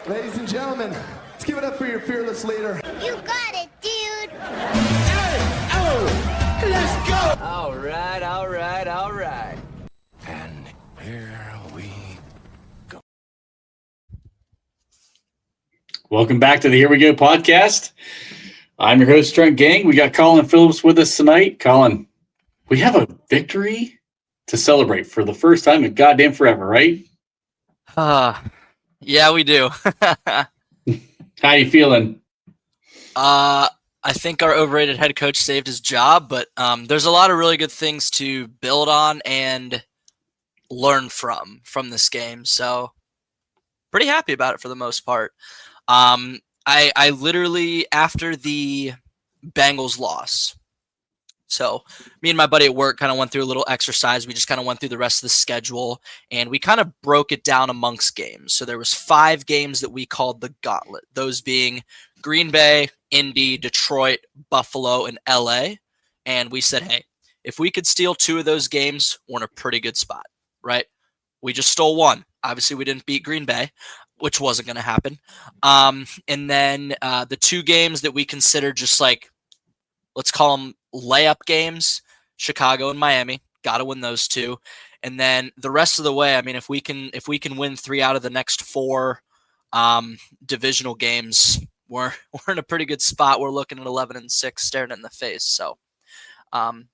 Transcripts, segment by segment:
Ladies and gentlemen, let's give it up for your fearless leader. You got it, dude. Let's go. All right. And here we go. Welcome back to the Here We Go podcast. I'm your host, Trent Gang. We got Colin Phillips with us tonight. Colin, we have a victory to celebrate for the first time in goddamn forever, right? Yeah, we do. How you feeling? I think our overrated head coach saved his job, but there's a lot of really good things to build on and learn from this game. So pretty happy about it for the most part. I literally, after the Bengals loss, so me and my buddy at work kind of went through a little exercise. We just kind of went through the rest of the schedule, and we kind of broke it down amongst games. So there was 5 games that we called the gauntlet, those being Green Bay, Indy, Detroit, Buffalo, and LA. And we said, hey, if we could steal 2 of those games, we're in a pretty good spot, right? We just stole 1. Obviously, we didn't beat Green Bay, which wasn't going to happen. And then the 2 games that we considered just like, let's call them layup games, Chicago and Miami, got to win those 2. And then the rest of the way, I mean, if we can win 3 out of the next 4 divisional games, we're in a pretty good spot. We're looking at 11-6, staring it in the face. So I'm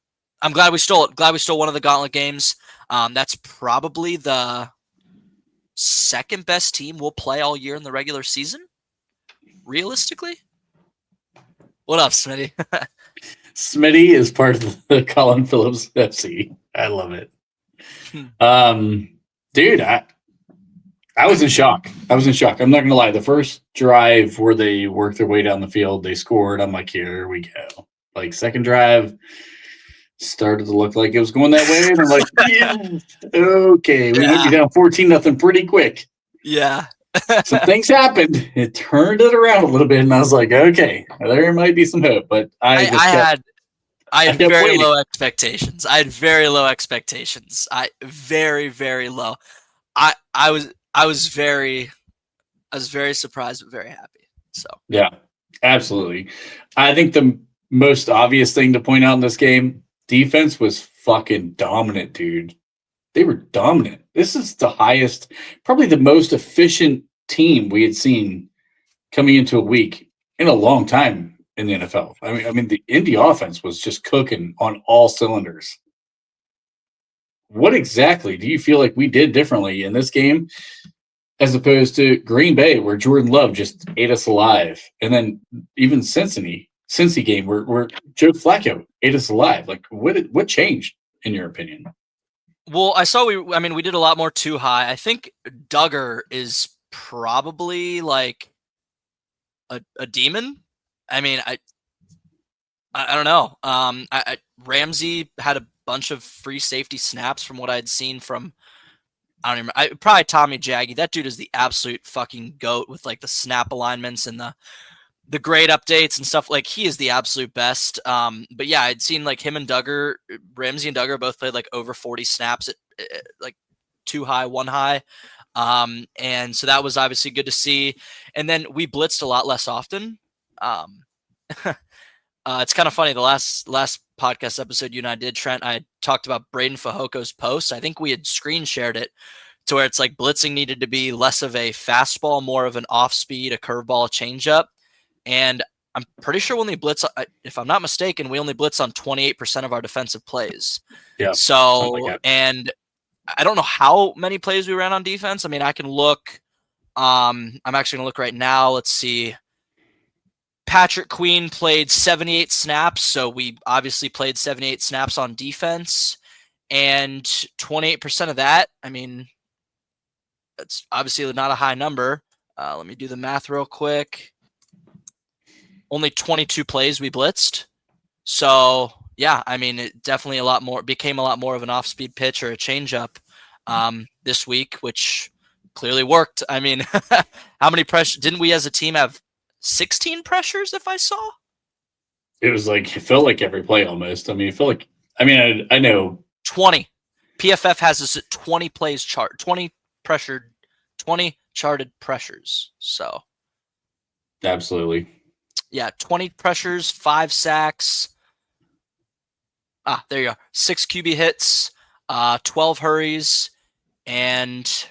glad we stole it. Glad we stole one of the gauntlet games. That's probably the second best team we'll play all year in the regular season, realistically. What up, Smitty? Smitty is part of the Colin Phillips FC. I love it. Dude, I was in shock. I'm not going to lie. The first drive where they worked their way down the field, they scored. I'm like, here we go. Like, second drive started to look like it was going that way. And I'm like, yeah, okay. We might be down 14-0 pretty quick. Yeah. Some things happened. It turned it around a little bit, and I was like, okay, there might be some hope. But I had very low expectations. I had very low expectations. Very, very low. I was very surprised but very happy. So yeah, absolutely. I think the most obvious thing to point out in this game, defense was fucking dominant, dude. They were dominant. This is the highest, probably the most efficient team we had seen coming into a week in a long time in the NFL. I mean, the Indy offense was just cooking on all cylinders. What exactly do you feel like we did differently in this game as opposed to Green Bay, where Jordan Love just ate us alive? And then even Cincy game where Joe Flacco ate us alive. Like, what changed, in your opinion? Well, we did a lot more too high. I think Duggar is probably like a demon. I mean, I don't know. Ramsey had a bunch of free safety snaps from what I'd seen from, I don't remember. Probably Tommy Jaggy. That dude is the absolute fucking goat with like the snap alignments and the grade updates and stuff. Like, he is the absolute best. But yeah, I'd seen like him and Duggar, Ramsey and Duggar both played like over 40 snaps at like 2 high, 1 high. And so that was obviously good to see. And then we blitzed a lot less often. It's kind of funny. The last podcast episode you and I did, Trent, I talked about Braden Fajoko's post. I think we had screen shared it to where it's like blitzing needed to be less of a fastball, more of an off speed, a curveball, a changeup. And I'm pretty sure when they blitz, if I'm not mistaken, we only blitz on 28% of our defensive plays. Yeah. So, like and I don't know how many plays we ran on defense. I mean, I can look. I'm actually going to look right now. Let's see. Patrick Queen played 78 snaps. So we obviously played 78 snaps on defense. And 28% of that, I mean, that's obviously not a high number. Let me do the math real quick. Only 22 plays we blitzed. So, yeah, I mean, it definitely became a lot more of an off-speed pitch or a changeup this week, which clearly worked. I mean, how many pressures? Didn't we as a team have 16 pressures if I saw? It was like, it felt like every play almost. I mean, I know. 20. PFF has us at 20 plays chart, 20 pressured 20 charted pressures. So Absolutely. yeah, 20 pressures, 5 sacks. There you go. 6 QB hits, 12 hurries, and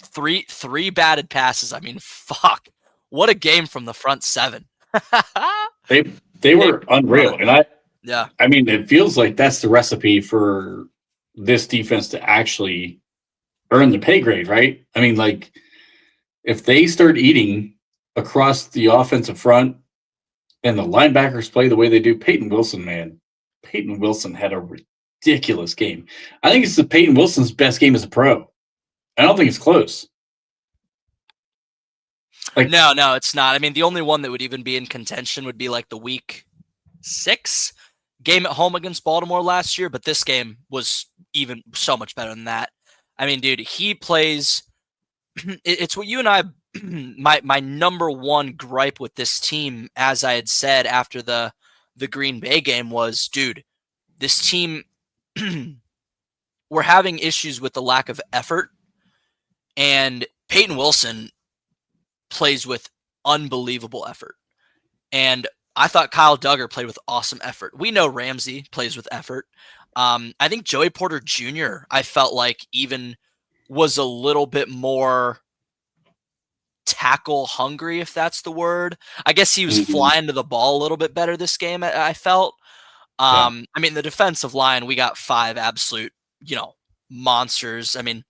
three batted passes. I mean, fuck. What a game from the front seven. They were unreal. And yeah. I mean, it feels like that's the recipe for this defense to actually earn the pay grade, right? I mean, like, if they start eating across the offensive front and the linebackers play the way they do, Peyton Wilson had a ridiculous game. I think it's Peyton Wilson's best game as a pro. I don't think it's close. Like, no, it's not. I mean, the only one that would even be in contention would be like the week 6 game at home against Baltimore last year, but this game was even so much better than that. I mean, dude, he plays. It's what you and I, my number one gripe with this team, as I had said after the Green Bay game, was, dude, this team, we're having issues with the lack of effort, and Peyton Wilson plays with unbelievable effort. And I thought Kyle Duggar played with awesome effort. We know Ramsey plays with effort. I think Joey Porter Jr., I felt like, even was a little bit more tackle hungry, if that's the word. I guess he was flying to the ball a little bit better this game, I felt. I mean, the defensive line, we got 5 absolute, monsters. I mean,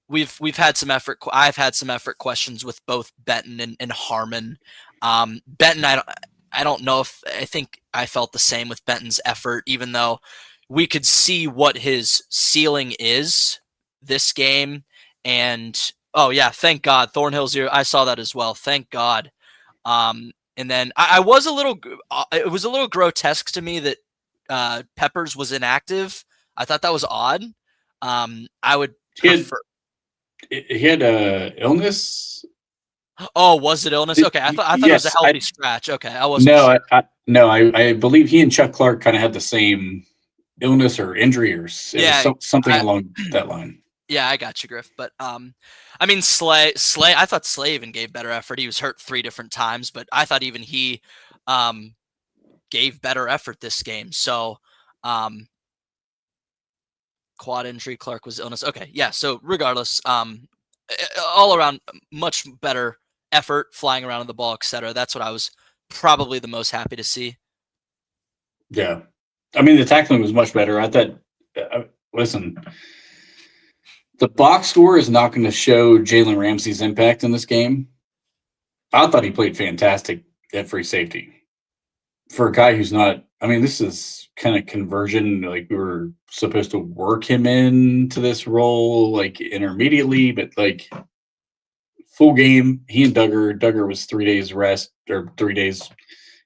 we've had some effort. I've had some effort questions with both Benton and Harmon. Benton, I don't know if I think I felt the same with Benton's effort, even though we could see what his ceiling is this game. And oh yeah, thank God Thornhill 0. I saw that as well. Thank God. And then I was a little. It was a little grotesque to me that Peppers was inactive. I thought that was odd. I would prefer. He had illness. Oh, was it illness? Okay, I thought it was a healthy scratch. Okay, I wasn't sure. I believe he and Chuck Clark kind of had the same illness or injury or something along that line. Yeah, I got you, Griff. But I mean, Slay. I thought Slay even gave better effort. He was hurt 3 different times, but I thought even he gave better effort this game. So quad injury, Clark was illness. Okay, yeah. So regardless, all around much better effort, flying around on the ball, etc. That's what I was probably the most happy to see. Yeah, I mean, the tackling was much better. I thought. Listen, the box score is not going to show Jalen Ramsey's impact in this game. I thought he played fantastic at free safety for a guy who's not. I mean, this is kind of conversion. Like, we were supposed to work him into this role, like, intermediately, but like full game. He and Duggar was 3 days rest, or 3 days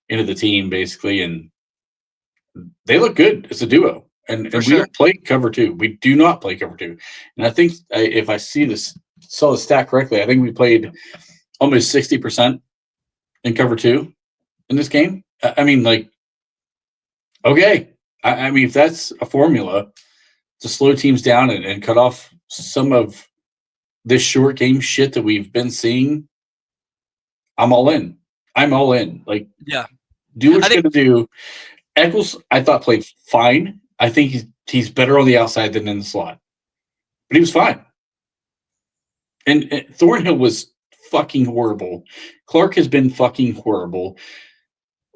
into the team basically, and they look good as a duo. And we don't play cover 2. We do not play cover 2. And I think if I saw the stat correctly, I think we played almost 60% in cover 2 in this game. I mean, like, okay. I mean, if that's a formula to slow teams down and cut off some of this short game shit that we've been seeing, I'm all in. Like, yeah, do what you're going to do. Eccles, I thought, played fine. I think he's better on the outside than in the slot, but he was fine. And Thornhill was fucking horrible. Clark has been fucking horrible.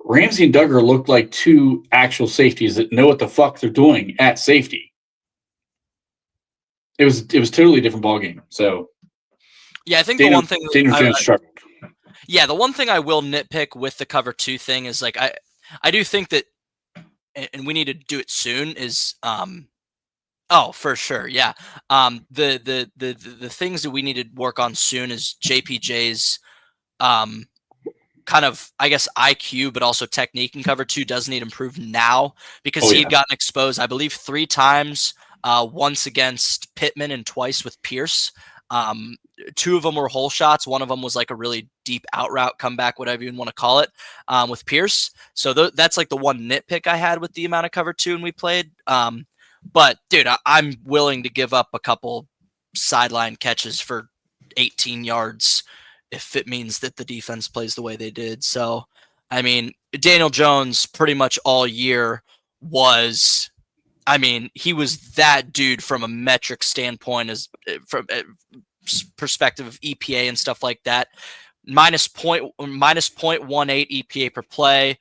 Ramsey and Duggar looked like 2 actual safeties that know what the fuck they're doing at safety. It was totally different ballgame. So yeah, I think the one thing Daniel Jones struggled. Yeah, the one thing I will nitpick with the cover 2 thing is, like, I do think that, and we need to do it soon, is oh, for sure, yeah. The things that we need to work on soon is JPJ's kind of, I guess, IQ, but also technique in cover 2 does need improved now, because he had gotten exposed, I believe, 3 times, once against Pittman and twice with Pierce. 2 of them were hole shots. One of them was like a really deep out route comeback, whatever you want to call it, with Pierce. So that's like the one nitpick I had with the amount of cover 2 and we played. But dude, I'm willing to give up a couple sideline catches for 18 yards if it means that the defense plays the way they did. So, I mean, Daniel Jones pretty much all year was, I mean, he was that dude from a metric standpoint, as from perspective of EPA and stuff like that. minus 0.18 EPA per play.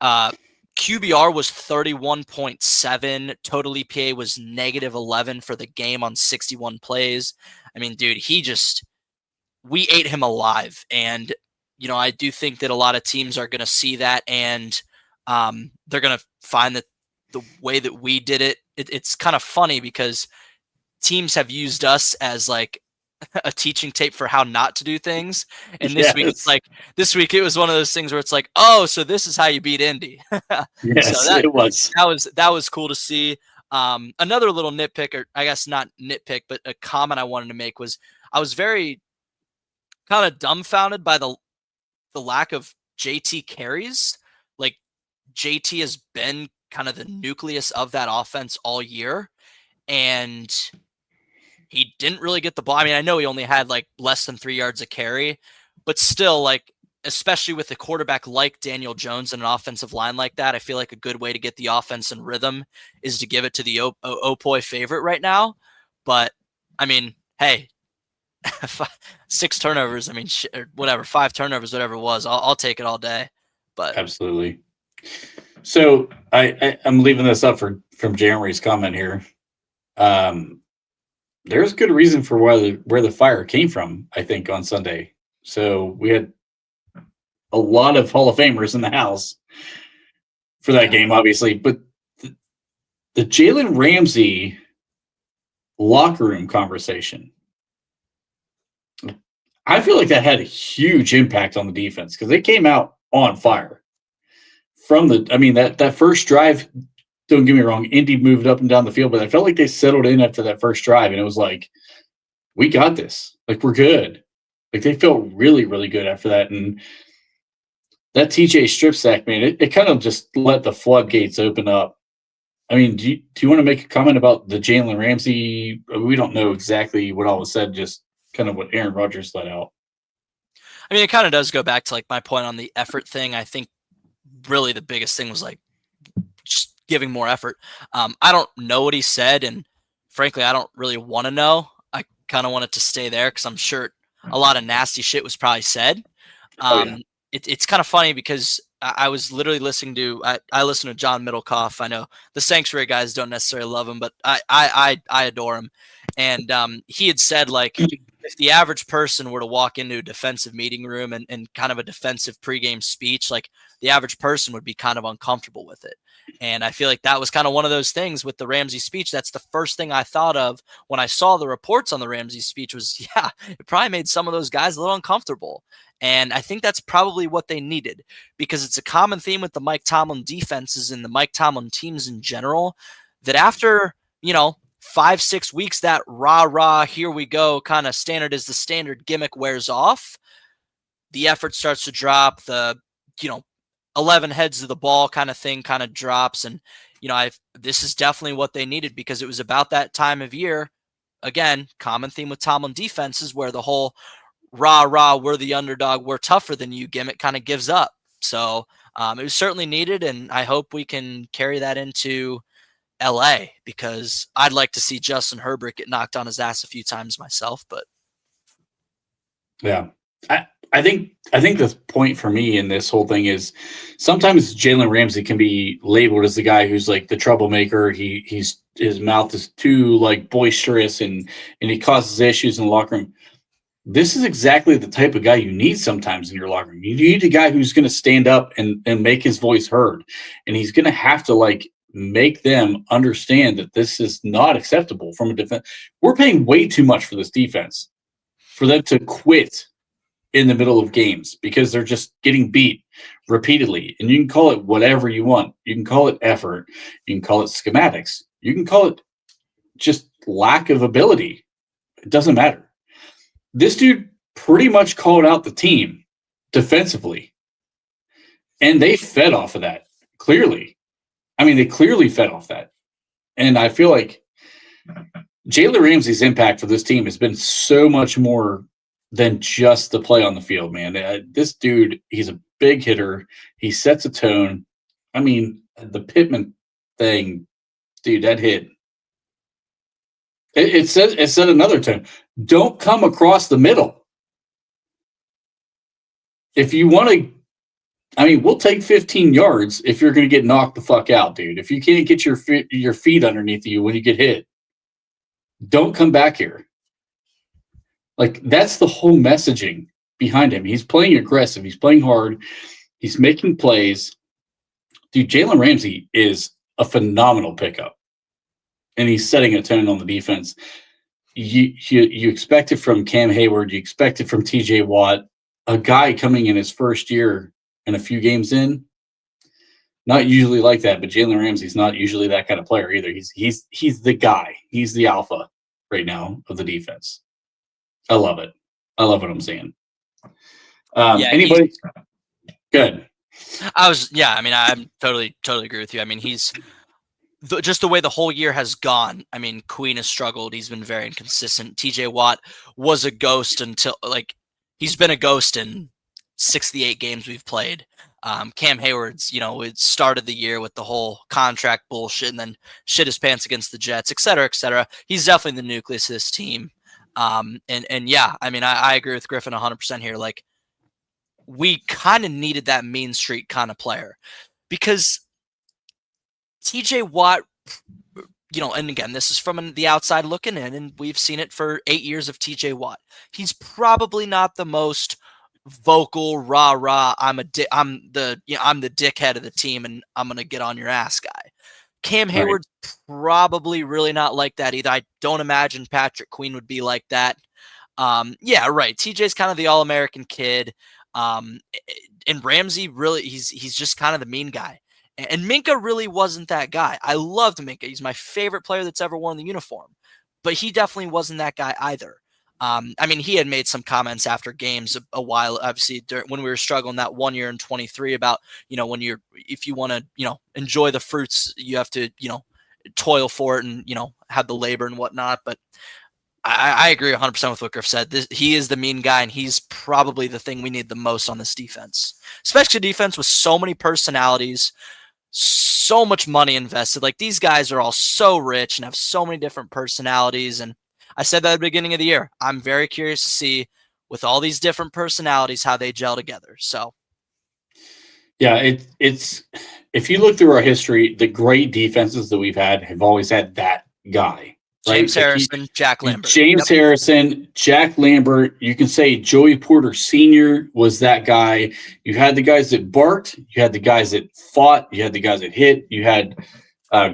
QBR was 31.7. Total EPA was negative 11 for the game on 61 plays. I mean, dude, we ate him alive. And, I do think that a lot of teams are going to see that, and they're going to find that the way that we did it's kind of funny because teams have used us as like a teaching tape for how not to do things. And this week, it's like, this week it was one of those things where it's like, oh, so this is how you beat Indy. Yes, so it was. That was cool to see. Another little nitpick, or I guess not nitpick, but a comment I wanted to make was I was very kind of dumbfounded by the lack of JT carries. Like, JT has been kind of the nucleus of that offense all year, and he didn't really get the ball. I mean, I know he only had like less than 3 yards a carry, but still, like, especially with a quarterback like Daniel Jones and an offensive line like that, I feel like a good way to get the offense in rhythm is to give it to the Opoi favorite right now. But I mean, hey, 6 turnovers. I mean, whatever, 5 turnovers, whatever it was, I'll take it all day. But absolutely. So I'm leaving this up from Jeremy's comment here. There's good reason for where the fire came from, I think, on Sunday. So we had a lot of Hall of Famers in the house for that game, obviously. But the Jalen Ramsey locker room conversation, I feel like that had a huge impact on the defense because they came out on fire. That first drive, don't get me wrong, Indy moved up and down the field, but I felt like they settled in after that first drive, and it was like, we got this. Like, we're good. Like, they felt really, really good after that. And that TJ strip sack, man, it kind of just let the floodgates open up. I mean, do you want to make a comment about the Jalen Ramsey? We don't know exactly what all was said, just kind of what Aaron Rodgers let out. I mean, it kind of does go back to like my point on the effort thing. I think really the biggest thing was like just giving more effort. I don't know what he said, and frankly, I don't really want to know. I kind of want it to stay there because I'm sure a lot of nasty shit was probably said. It's kind of funny because I was literally listening to I listen to John Middlecoff. I know the Sanctuary guys don't necessarily love him, but I adore him. And he had said, like, if the average person were to walk into a defensive meeting room and kind of a defensive pregame speech, like, the average person would be kind of uncomfortable with it. And I feel like that was kind of one of those things with the Ramsey speech. That's the first thing I thought of when I saw the reports on the Ramsey speech was, yeah, it probably made some of those guys a little uncomfortable. And I think that's probably what they needed, because it's a common theme with the Mike Tomlin defenses and the Mike Tomlin teams in general, that after, 5-6 weeks, that rah, here we go, kind of standard is the standard gimmick wears off. The effort starts to drop. The, 11 heads of the ball kind of thing kind of drops. And, this is definitely what they needed, because it was about that time of year. Again, common theme with Tomlin defenses where the whole rah, we're the underdog, we're tougher than you gimmick kind of gives up. So it was certainly needed. And I hope we can carry that into LA, because I'd like to see Justin Herbert get knocked on his ass a few times myself. But yeah, I think the point for me in this whole thing is sometimes Jalen Ramsey can be labeled as the guy who's like the troublemaker. His mouth is too like boisterous and he causes issues in the locker room. This is exactly the type of guy you need sometimes in your locker room. You need a guy who's going to stand up and make his voice heard, and he's going to have to like make them understand that this is not acceptable from a defense. We're paying way too much for this defense for them to quit in the middle of games because they're just getting beat repeatedly. And you can call it whatever you want. You can call it effort. You can call it schematics. You can call it just lack of ability. It doesn't matter. This dude pretty much called out the team defensively, and they fed off of that clearly. I mean, they clearly fed off that. And I feel like Jalen Ramsey's impact for this team has been so much more than just the play on the field, man. This dude, he's a big hitter. He sets a tone. I mean, the Pittman thing, dude, that hit. It said another tone. Don't come across the middle. If you want to, I mean, we'll take 15 yards if you're going to get knocked the fuck out, dude. If you can't get your feet underneath you when you get hit, don't come back here. Like, that's the whole messaging behind him. He's playing aggressive. He's playing hard. He's making plays. Dude, Jalen Ramsey is a phenomenal pickup. And he's setting a tone on the defense. You expect it from Cam Hayward. You expect it from TJ Watt. A guy coming in his first year and a few games in, not usually like that, but Jalen Ramsey's not usually that kind of player either. He's the guy. He's the alpha right now of the defense. I love it. I love what I'm seeing. Anybody? Good. I mean, I'm totally agree with you. I mean, he's just the way the whole year has gone. I mean, Queen has struggled. He's been very inconsistent. TJ Watt was a ghost until, like, he's been a ghost in 68 games we've played. Cam Hayward's, it started the year with the whole contract bullshit and then shit his pants against the Jets, et cetera, et cetera. He's definitely the nucleus of this team. And yeah, I mean, I agree with Griffin 100% here. Like, we kind of needed that mean streak kind of player because TJ Watt, and again, this is from the outside looking in, and we've seen it for 8 years of TJ Watt. He's probably not the most vocal, rah, I'm the dickhead of the team and I'm going to get on your ass guy. Cam Hayward's probably really not like that either. I don't imagine Patrick Queen would be like that. Yeah, right. TJ's kind of the all-American kid. And Ramsey really, he's just kind of the mean guy. And Minka really wasn't that guy. I loved Minka. He's my favorite player that's ever worn the uniform. But he definitely wasn't that guy either. I mean, he had made some comments after games a while, obviously, when we were struggling that 1 year in 23 about, if you want to, enjoy the fruits, you have to, toil for it and, have the labor and whatnot. But I agree 100% with what Griff said. He is the mean guy, and he's probably the thing we need the most on this defense, especially defense with so many personalities, so much money invested. Like, these guys are all so rich and have so many different personalities. And I said that at the beginning of the year. I'm very curious to see with all these different personalities how they gel together. So, yeah, it's if you look through our history, the great defenses that we've had have always had that guy. Right? James Harrison, Jack Lambert. Harrison, Jack Lambert. You can say Joey Porter Sr. was that guy. You had the guys that barked. You had the guys that fought. You had the guys that hit. You had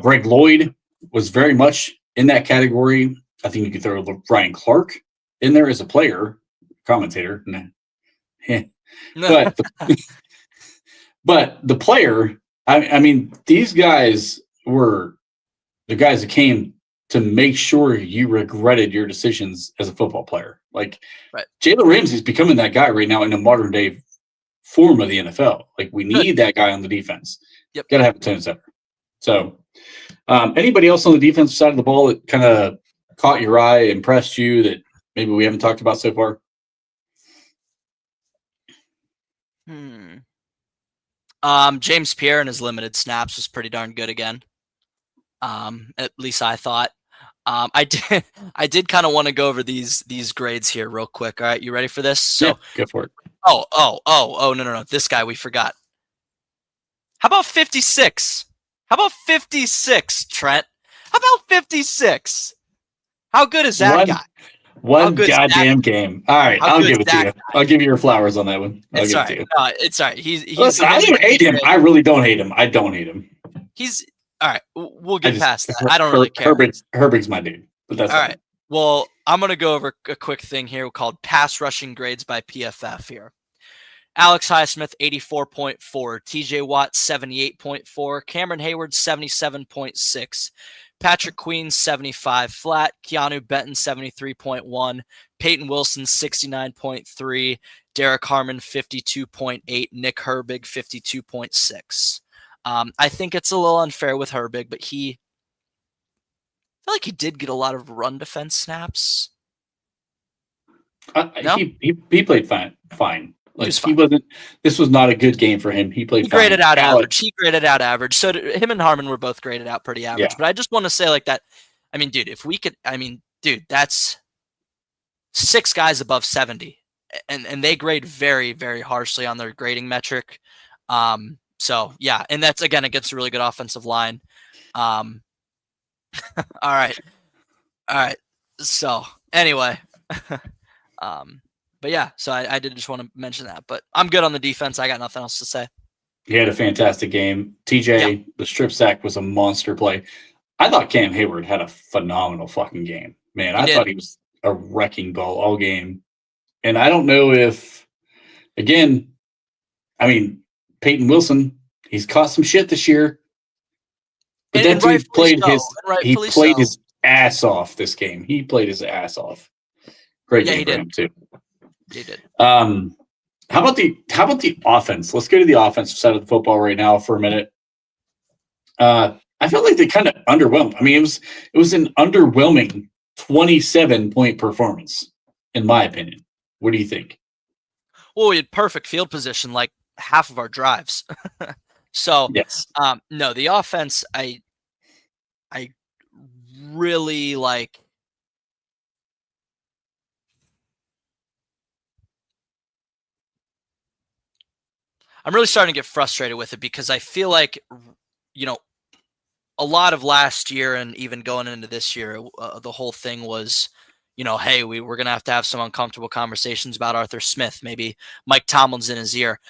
Greg Lloyd was very much in that category. I think you could throw Ryan Clark in there as a player, commentator. But but the player, I mean, these guys were the guys that came to make sure you regretted your decisions as a football player. Like, Jalen Ramsey's becoming that guy right now in the modern day form of the NFL. Like, we need that guy on the defense. Yep. Got to have a tone setter. So, anybody else on the defensive side of the ball that kind of caught your eye, impressed you that maybe we haven't talked about so far? James Pierre in his limited snaps was pretty darn good again. At least I thought. I did kind of want to go over these grades here real quick. All right, you ready for this? So, yeah, go for it. No. This guy we forgot. How about 56? How about 56, Trent? How about 56? How good is that guy? One goddamn game. All right, I'll give it to you. I'll give you your flowers on that one. It's all right. No, it's all right. Listen, I don't hate him. I really don't hate him. I don't hate him. He's all right. We'll get past that. I don't really care. Herbig's my dude. But that's all right. Well, I'm going to go over a quick thing here called pass rushing grades by PFF here. Alex Highsmith, 84.4. TJ Watt, 78.4. Cameron Hayward, 77.6. Patrick Queen, 75 flat. Keanu Benton, 73.1. Peyton Wilson, 69.3. Derek Harmon, 52.8. Nick Herbig, 52.6. I think it's a little unfair with Herbig, but feel like he did get a lot of run defense snaps. He played fine. Like was he fine. wasn't. This was not a good game for him. He played He graded fine. out average. He graded out average. So him and Harmon were both graded out pretty average. Yeah. But I just want to say like that. I mean, dude, if we could, I mean, dude, that's 6 guys above 70, and they grade very, very harshly on their grading metric. So yeah, and that's again against a really good offensive line. All right. So anyway, but yeah, so I did just want to mention that. But I'm good on the defense. I got nothing else to say. He had a fantastic game. TJ, the strip sack was a monster play. I thought Cam Hayward had a phenomenal fucking game. Man, I thought he was a wrecking ball all game. And I don't know if, again, I mean, Peyton Wilson, he's caught some shit this year. But that dude played his ass off this game. He played his ass off. Great game for him too. He did. How about the offense? Let's go to the offensive side of the football right now for a minute. I felt like they kind of underwhelmed. I mean, it was an underwhelming 27-point performance, in my opinion. What do you think? Well, we had perfect field position like half of our drives. So yes. No, the offense I really like. I'm really starting to get frustrated with it because I feel like, a lot of last year and even going into this year, the whole thing was, hey, we're going to have some uncomfortable conversations about Arthur Smith, maybe Mike Tomlin's in his ear.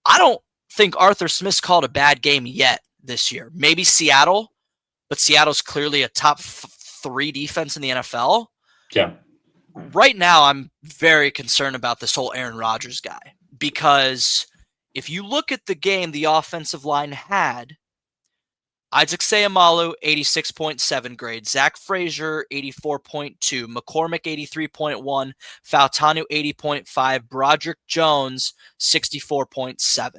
I don't think Arthur Smith's called a bad game yet this year. Maybe Seattle, but Seattle's clearly a top 3 defense in the NFL. Yeah. Right now, I'm very concerned about this whole Aaron Rodgers guy because if you look at the game the offensive line had, Isaac Seumalo, 86.7 grade. Zach Frazier, 84.2. McCormick, 83.1. Fautanu, 80.5. Broderick Jones, 64.7.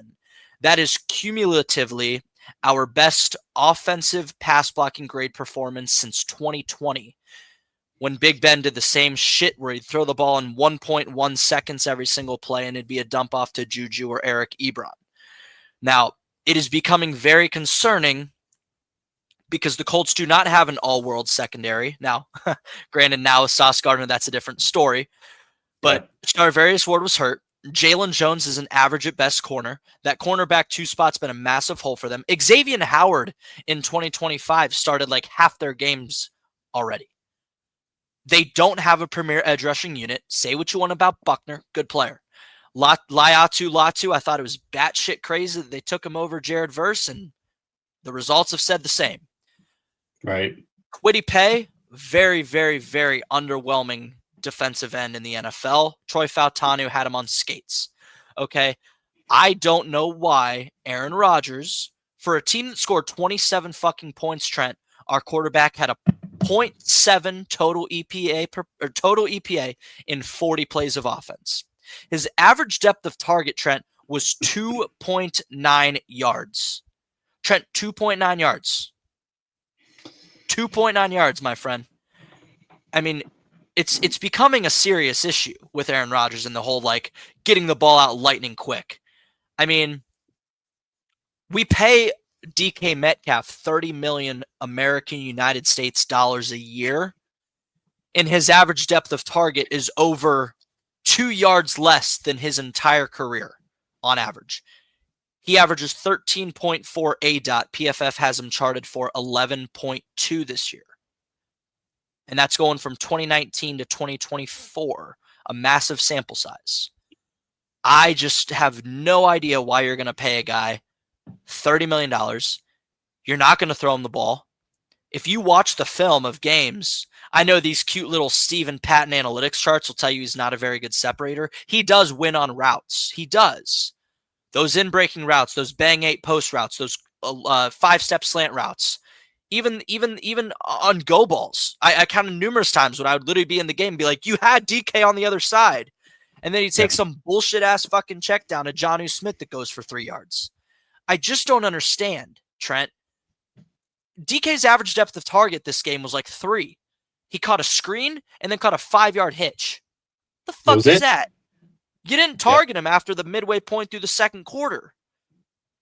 That is cumulatively our best offensive pass blocking grade performance since 2020, when Big Ben did the same shit where he'd throw the ball in 1.1 seconds every single play and it'd be a dump off to Juju or Eric Ebron. Now, it is becoming very concerning because the Colts do not have an all-world secondary. Now, granted, now with Sauce Gardner, that's a different story. But Charvarius Ward was hurt. Jalen Jones is an average at best corner. That cornerback 2 spot's been a massive hole for them. Xavier Howard in 2025 started like half their games already. They don't have a premier edge rushing unit. Say what you want about Buckner. Good player. Latu, I thought it was batshit crazy that they took him over Jared Verse, and the results have said the same. Right. Kwity Paye, very, very, very underwhelming defensive end in the NFL. Troy Fautanu had him on skates. Okay. I don't know why Aaron Rodgers, for a team that scored 27 fucking points, Trent, our quarterback had a 0.7 total EPA in 40 plays of offense. His average depth of target, Trent, was 2.9 yards. Trent, 2.9 yards. 2.9 yards, my friend. I mean, it's becoming a serious issue with Aaron Rodgers and the whole, like, getting the ball out lightning quick. I mean, we pay DK Metcalf 30 million American United States dollars a year, and his average depth of target is over 2 yards less than his entire career on average. He averages 13.4 ADOT. PFF has him charted for 11.2 this year. And that's going from 2019 to 2024, a massive sample size. I just have no idea why you're going to pay a guy $30 million. You're not going to throw him the ball. If you watch the film of games, I know these cute little Steven Patton analytics charts will tell you he's not a very good separator. He does win on routes. He does. Those in-breaking routes, those bang 8 post routes, those 5-step slant routes, even on go balls. I counted numerous times when I would literally be in the game and be like, you had DK on the other side. And then he takes some bullshit ass fucking check down to Jonnu Smith that goes for 3 yards. I just don't understand, Trent. DK's average depth of target this game was like 3. He caught a screen and then caught a 5-yard hitch. The fuck is that? You didn't target him after the midway point through the second quarter.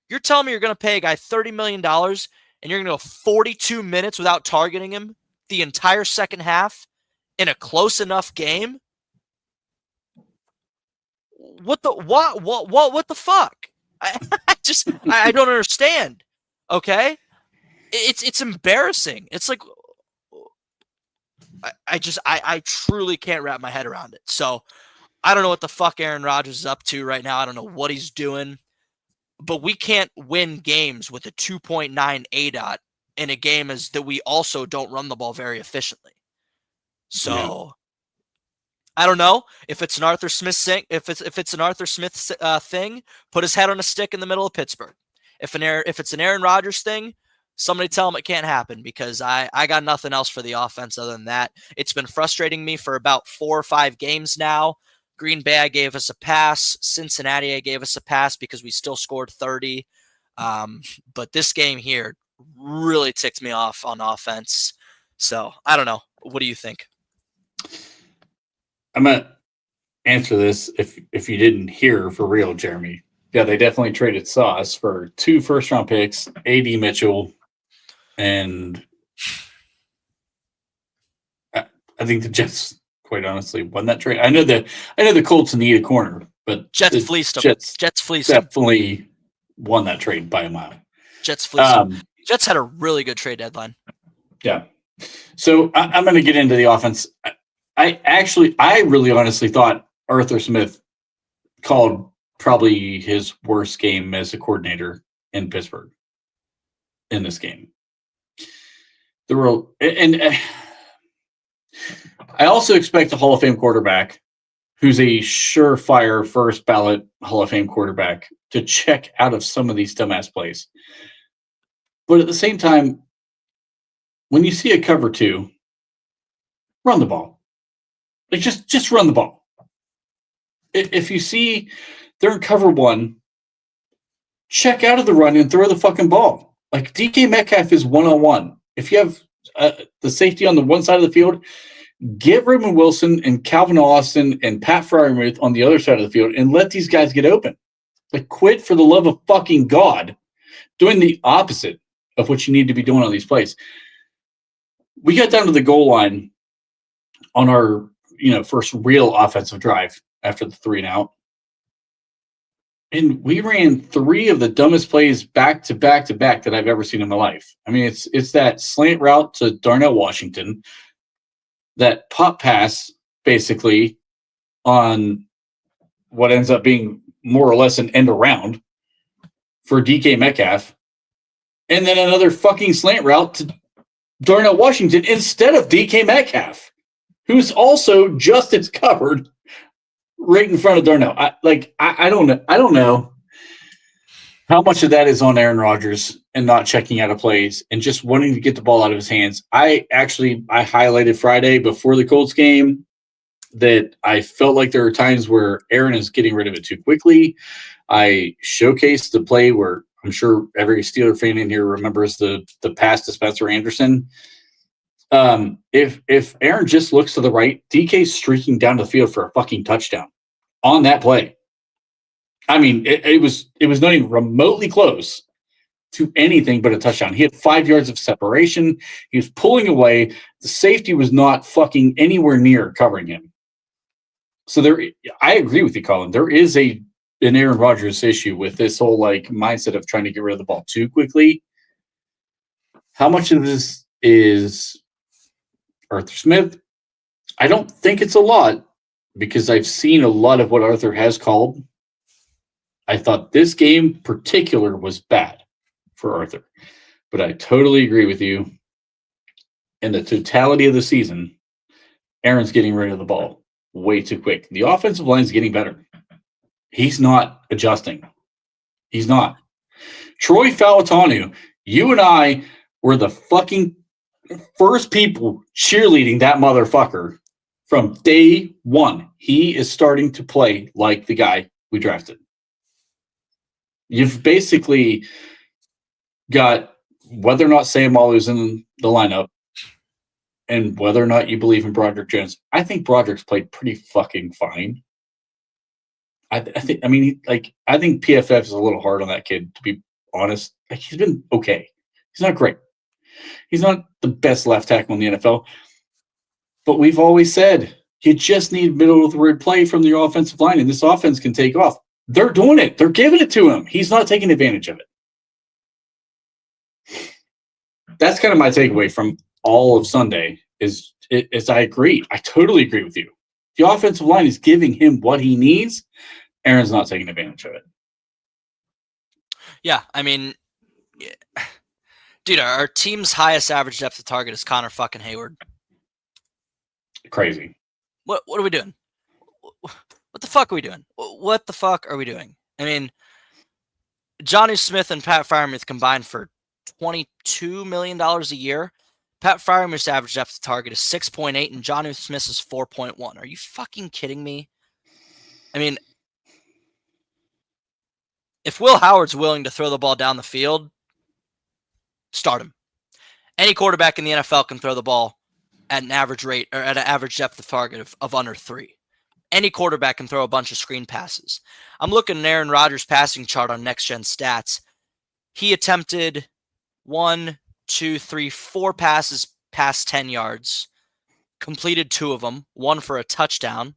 You're telling me you're going to pay a guy $30 million and you're going to go 42 minutes without targeting him the entire second half in a close enough game? What the fuck? I don't understand. Okay? It's embarrassing. It's like I truly can't wrap my head around it. So I don't know what the fuck Aaron Rodgers is up to right now. I don't know what he's doing. But we can't win games with a 2.9 ADOT in a game as that we also don't run the ball very efficiently. So I don't know if it's an Arthur Smith thing. If it's an Arthur Smith thing, put his head on a stick in the middle of Pittsburgh. If it's an Aaron Rodgers thing, somebody tell him it can't happen, because I got nothing else for the offense other than that. It's been frustrating me for about 4 or 5 games now. Green Bay, I gave us a pass. Cincinnati, I gave us a pass because we still scored 30. But this game here really ticked me off on offense. So I don't know. What do you think? I'm going to answer this if you didn't hear for real, Jeremy. Yeah, they definitely traded Sauce for 2 first-round picks, A.D. Mitchell, and I think the Jets, quite honestly, won that trade. I know the Colts need a corner, but Jets fleeced them. Jets fleeced definitely won that trade by a mile. Jets fleeced them. Jets had a really good trade deadline. Yeah. So I'm going to get into the offense. I really honestly thought Arthur Smith called probably his worst game as a coordinator in Pittsburgh in this game. I also expect a Hall of Fame quarterback who's a surefire first ballot Hall of Fame quarterback to check out of some of these dumbass plays. But at the same time, when you see a cover 2, run the ball. Like just run the ball. If you see they're in cover 1, check out of the run and throw the fucking ball. Like DK Metcalf is 1-on-1. If you have the safety on the one side of the field, get Raymond Wilson and Calvin Austin and Pat Freiermuth on the other side of the field and let these guys get open. Like, quit, for the love of fucking God, doing the opposite of what you need to be doing on these plays. We got down to the goal line on our first real offensive drive after the 3 and out. And we ran 3 of the dumbest plays back to back to back that I've ever seen in my life. I mean, it's that slant route to Darnell Washington, that pop pass basically on what ends up being more or less an end around for DK Metcalf, and then another fucking slant route to Darnell Washington instead of DK Metcalf, who's also just as covered right in front of Darnell. I don't know how much of that is on Aaron Rodgers and not checking out of plays and just wanting to get the ball out of his hands. I highlighted Friday before the Colts game that I felt like there are times where Aaron is getting rid of it too quickly. I showcased the play where I'm sure every Steeler fan in here remembers the pass to Spencer Anderson. If Aaron just looks to the right, DK's streaking down the field for a fucking touchdown on that play. I mean, it was not even remotely close to anything but a touchdown. He had 5 yards of separation. He was pulling away. The safety was not fucking anywhere near covering him. So I agree with you, Colin. There is an Aaron Rodgers issue with this whole mindset of trying to get rid of the ball too quickly. How much of this is Arthur Smith? I don't think it's a lot, because I've seen a lot of what Arthur has called. I thought this game in particular was bad for Arthur, but I totally agree with you. In the totality of the season, Aaron's getting rid of the ball way too quick. The offensive line is getting better. He's not adjusting. He's not. Troy Falatanu, you and I were the fucking first people cheerleading that motherfucker from day one. He is starting to play like the guy we drafted. You've basically got whether or not Sayamalu's in the lineup and whether or not you believe in Broderick Jones, I think Broderick's played pretty fucking fine. I think PFF is a little hard on that kid, to be honest. Like, he's been okay. He's not great. He's not the best left tackle in the NFL. But we've always said you just need middle of the road play from the offensive line, and this offense can take off. They're doing it. They're giving it to him. He's not taking advantage of it. That's kind of my takeaway from all of Sunday is I agree. I totally agree with you. The offensive line is giving him what he needs. Aaron's not taking advantage of it. Yeah, I mean, dude, our team's highest average depth of target is Connor fucking Hayward. Crazy. What are we doing? What the fuck are we doing? What the fuck are we doing? I mean, Johnny Smith and Pat Freiermuth combined for $22 million a year. Pat Freiermuth's average depth of target is 6.8 and Johnny Smith's is 4.1. Are you fucking kidding me? I mean, if Will Howard's willing to throw the ball down the field, start him. Any quarterback in the NFL can throw the ball at an average rate or at an average depth of target of under 3. Any quarterback can throw a bunch of screen passes. I'm looking at Aaron Rodgers' passing chart on Next Gen Stats. He attempted 4 passes past 10 yards, completed 2 of them, 1 for a touchdown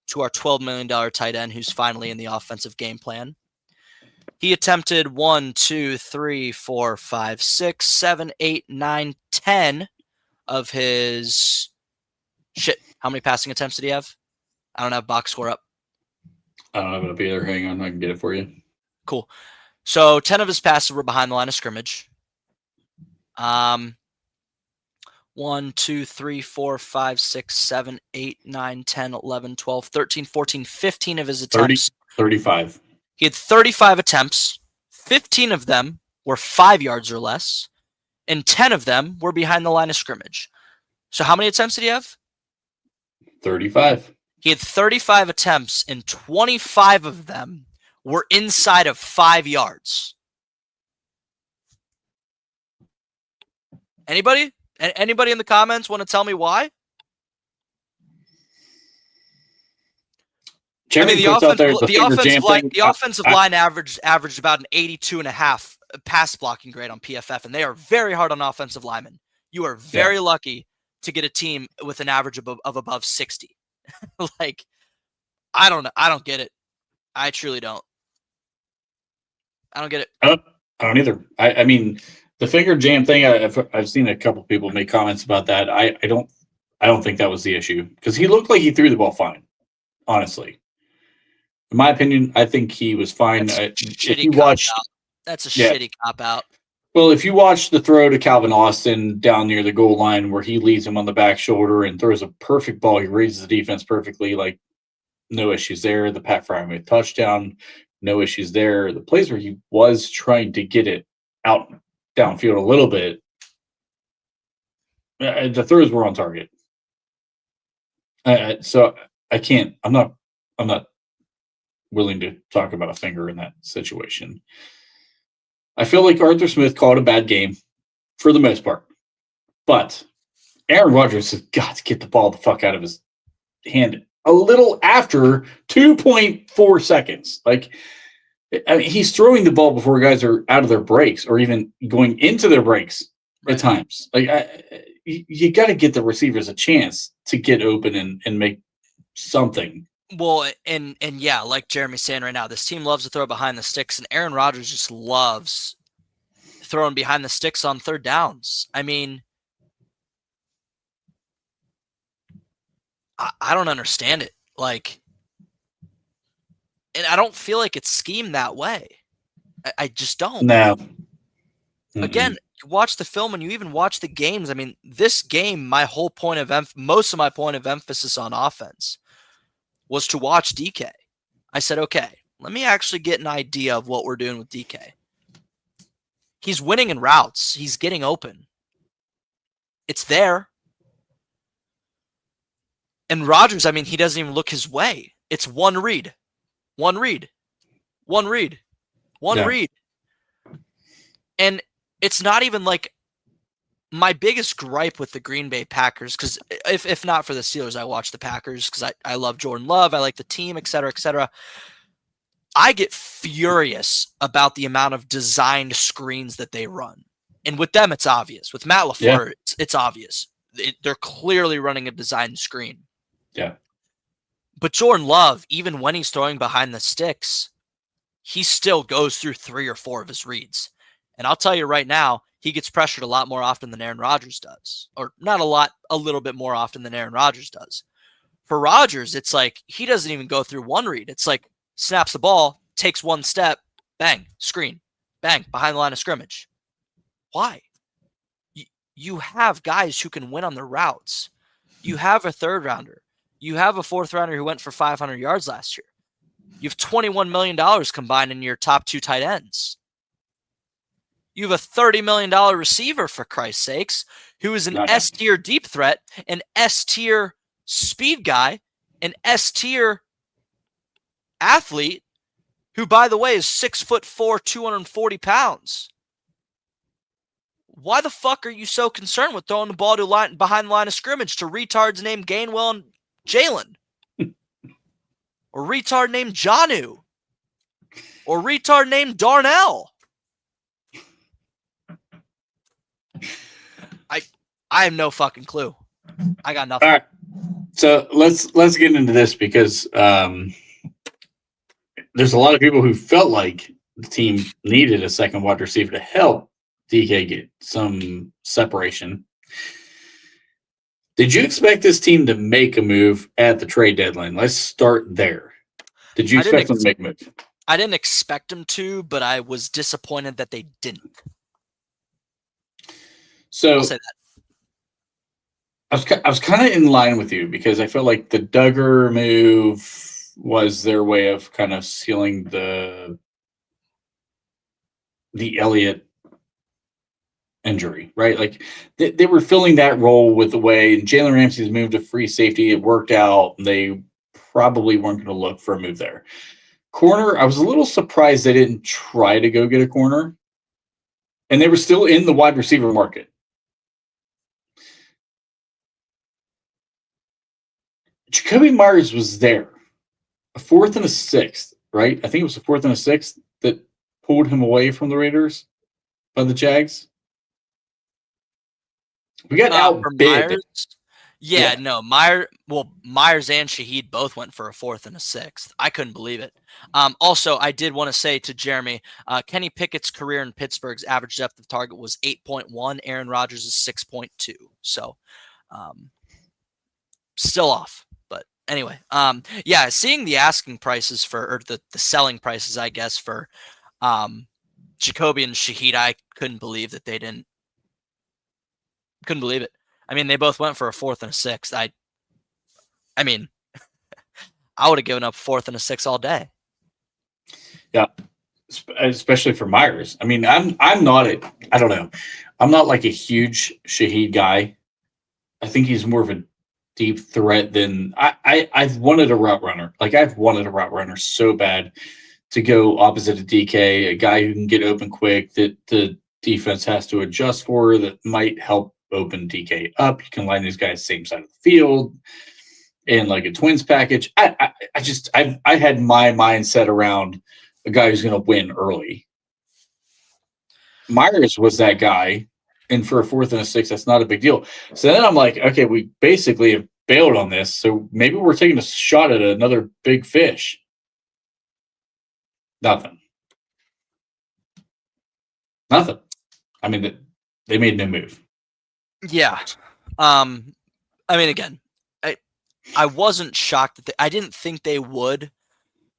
to our $12 million tight end who's finally in the offensive game plan. He attempted 10 of his how many passing attempts did he have? I don't have box score up. I don't have it up either. Hang on, I can get it for you. Cool. So 10 of his passes were behind the line of scrimmage. 1, 2, 3, 4, 5, 6, 7, 8, 9, 10, 11, 12, 13, 14, 15 of his attempts. 35. He had 35 attempts. 15 of them were 5 yards or less, and 10 of them were behind the line of scrimmage. So how many attempts did he have? 35. He had 35 attempts, and 25 of them were inside of 5 yards. Anybody? Anybody in the comments want to tell me why? Jeremy the offensive I- line averaged about an 82.5 pass blocking grade on PFF, and they are very hard on offensive linemen. You are very lucky to get a team with an average of above 60. Like, I don't know. I don't get it. I truly don't. I don't get it. I don't either. I mean, the finger jam thing. I've seen a couple people make comments about that. I don't think that was the issue because he looked like he threw the ball fine. Honestly, in my opinion, I think he was fine. That's a shitty cop out. Well, if you watch the throw to Calvin Austin down near the goal line where he leads him on the back shoulder and throws a perfect ball, he raises the defense perfectly. Like, no issues there. The Pat Freiermuth touchdown, no issues there. The plays where he was trying to get it out downfield a little bit, the throws were on target. So I can't. I'm not willing to talk about a finger in that situation. I feel like Arthur Smith called a bad game for the most part, but Aaron Rodgers has got to get the ball the fuck out of his hand a little after 2.4 seconds. Like, I mean, he's throwing the ball before guys are out of their breaks or even going into their breaks at times. Like, you got to get the receivers a chance to get open and make something. Well, and yeah, like Jeremy's saying right now, this team loves to throw behind the sticks, and Aaron Rodgers just loves throwing behind the sticks on third downs. I mean, I don't understand it. Like, and I don't feel like it's schemed that way. I just don't. No. Again, you watch the film and you even watch the games. I mean, this game, most of my point of emphasis on offense was to watch DK. I said, okay, let me actually get an idea of what we're doing with DK. He's winning in routes. He's getting open. It's there. And Rodgers, I mean, he doesn't even look his way. It's one read. And it's not even like my biggest gripe with the Green Bay Packers, because if not for the Steelers, I watch the Packers because I love Jordan Love. I like the team, et cetera, et cetera. I get furious about the amount of designed screens that they run. And with them, it's obvious. With Matt LaFleur, it's obvious. They're clearly running a designed screen. Yeah. But Jordan Love, even when he's throwing behind the sticks, he still goes through 3 or 4 of his reads. And I'll tell you right now, he gets pressured a lot more often than Aaron Rodgers does. Or not a lot, a little bit more often than Aaron Rodgers does. For Rodgers, it's like he doesn't even go through one read. It's like snaps the ball, takes one step, bang, screen, bang, behind the line of scrimmage. Why? You have guys who can win on their routes. You have a third rounder. You have a fourth rounder who went for 500 yards last year. You have $21 million combined in your top 2 tight ends. You have a $30 million receiver, for Christ's sakes, who is an S-tier deep threat, an S-tier speed guy, an S-tier athlete, who, by the way, is 6'4", 240 pounds. Why the fuck are you so concerned with throwing the ball to behind the line of scrimmage to retards named Gainwell and Jalen? Or retard named Jonnu? Or retard named Darnell? I have no fucking clue. I got nothing. All right. So let's get into this because there's a lot of people who felt like the team needed a second wide receiver to help DK get some separation. Did you expect this team to make a move at the trade deadline? Let's start there. Did you expect them to make a move? I didn't expect them to, but I was disappointed that they didn't. So I'll say that. I was kind of in line with you because I felt like the Duggar move was their way of kind of sealing the Elliott injury, right? Like they were filling that role with the way, and Jalen Ramsey's moved to free safety. It worked out. They probably weren't going to look for a move there. Corner, I was a little surprised they didn't try to go get a corner, and they were still in the wide receiver market. Jacoby Myers was there. A 4th and a 6th, right? I think it was a 4th and a 6th that pulled him away from the Raiders by the Jags. We got outbid. Myers? Yeah, no. Myers and Shaheed both went for a 4th and a 6th. I couldn't believe it. Also, I did want to say to Jeremy, Kenny Pickett's career in Pittsburgh's average depth of target was 8.1. Aaron Rodgers is 6.2. So, still off. Anyway, yeah, seeing the asking prices or the selling prices, I guess, for Jacoby and Shaheed, I couldn't believe that they didn't. Couldn't believe it. I mean, they both went for a 4th and a 6th. I mean, I would have given up 4th and a 6th all day. Yeah, especially for Myers. I mean, I'm not I don't know. I'm not like a huge Shaheed guy. I think he's more of a deep threat than I've wanted a route runner. Like I've wanted a route runner so bad to go opposite of DK, a guy who can get open quick that the defense has to adjust for, that might help open DK up. You can line these guys same side of the field in like a twins package. I had my mindset around a guy who's going to win early. Myers was that guy. And for a 4th and a 6th, that's not a big deal. So then I'm like, okay, we basically have bailed on this. So maybe we're taking a shot at another big fish. Nothing. I mean, they made no move. Yeah. I mean, again, I wasn't shocked that I didn't think they would,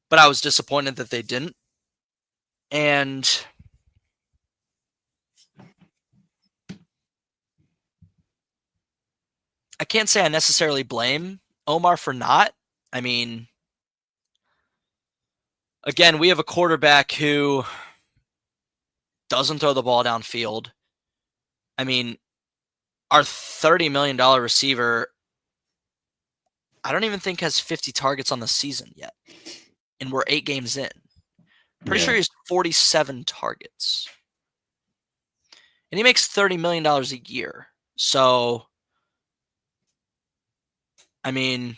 but I was disappointed that they didn't. And I can't say I necessarily blame Omar for not. I mean, again, we have a quarterback who doesn't throw the ball downfield. I mean, our $30 million receiver, I don't even think has 50 targets on the season yet. And we're 8 games in. Pretty sure he has 47 targets. And he makes $30 million a year. So, I mean,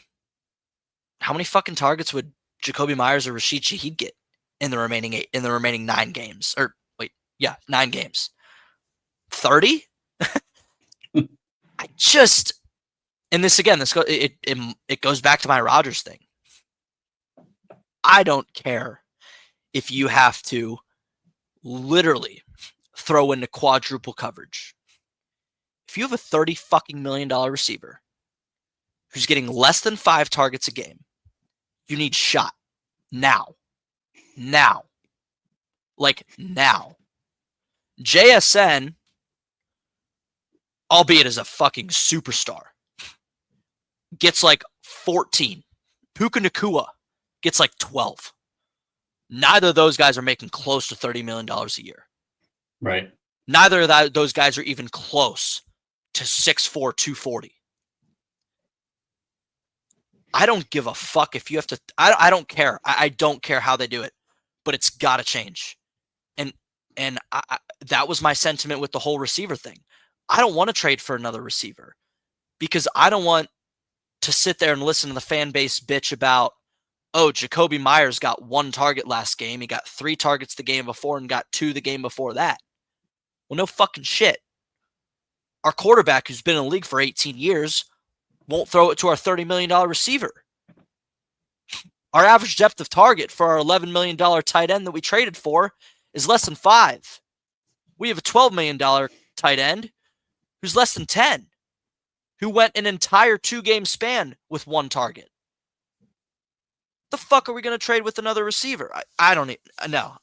how many fucking targets would Jacoby Myers or Rashid Shaheed get in the remaining 9 games? Or wait, yeah, 9 games. 30? And this again, it goes back to my Rodgers thing. I don't care if you have to literally throw into quadruple coverage. If you have a $30 fucking million receiver who's getting less than 5 targets a game, you need shot now. Like now. JSN, albeit as a fucking superstar, gets like 14. Puka Nacua gets like 12. Neither of those guys are making close to $30 million a year. Right. Neither of those guys are even close to 6'4", 240. I don't give a fuck if you have to. I don't care. I don't care how they do it, but it's got to change. And that was my sentiment with the whole receiver thing. I don't want to trade for another receiver because I don't want to sit there and listen to the fan base bitch about, oh, Jacoby Myers got 1 target last game. He got 3 targets the game before and got 2 the game before that. Well, no fucking shit. Our quarterback, who's been in the league for 18 years, won't throw it to our $30 million receiver. Our average depth of target for our $11 million tight end that we traded for is less than 5. We have a $12 million tight end who's less than 10, who went an entire 2-game span with 1 target. The fuck are we going to trade with another receiver? I don't know.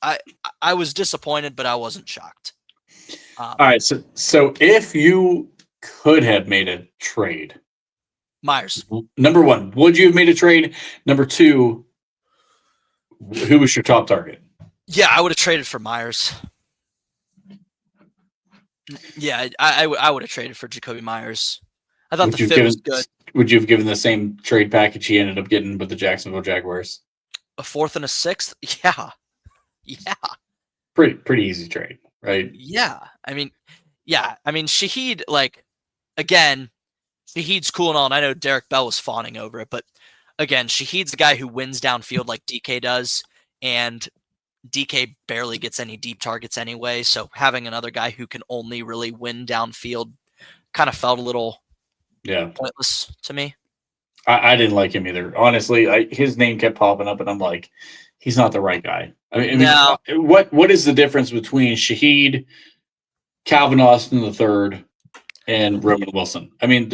I was disappointed, but I wasn't shocked. All right. So if you could have made a trade, Myers. Number 1, would you have made a trade? Number 2, who was your top target? Yeah, I would have traded for Myers. Yeah, I would have traded for Jacoby Myers. I thought the fit was good. Would you have given the same trade package he ended up getting with the Jacksonville Jaguars? A 4th and a 6th? Yeah. Pretty easy trade, right? Yeah. I mean, Shaheed, like, again, Shaheed's cool and all, and I know Derek Bell was fawning over it, but again, Shaheed's the guy who wins downfield like DK does, and DK barely gets any deep targets anyway, so having another guy who can only really win downfield kind of felt a little pointless to me. I didn't like him either. Honestly, his name kept popping up, and I'm like, he's not the right guy. I mean, what is the difference between Shaheed, Calvin Austin III, and Roman Wilson? I mean,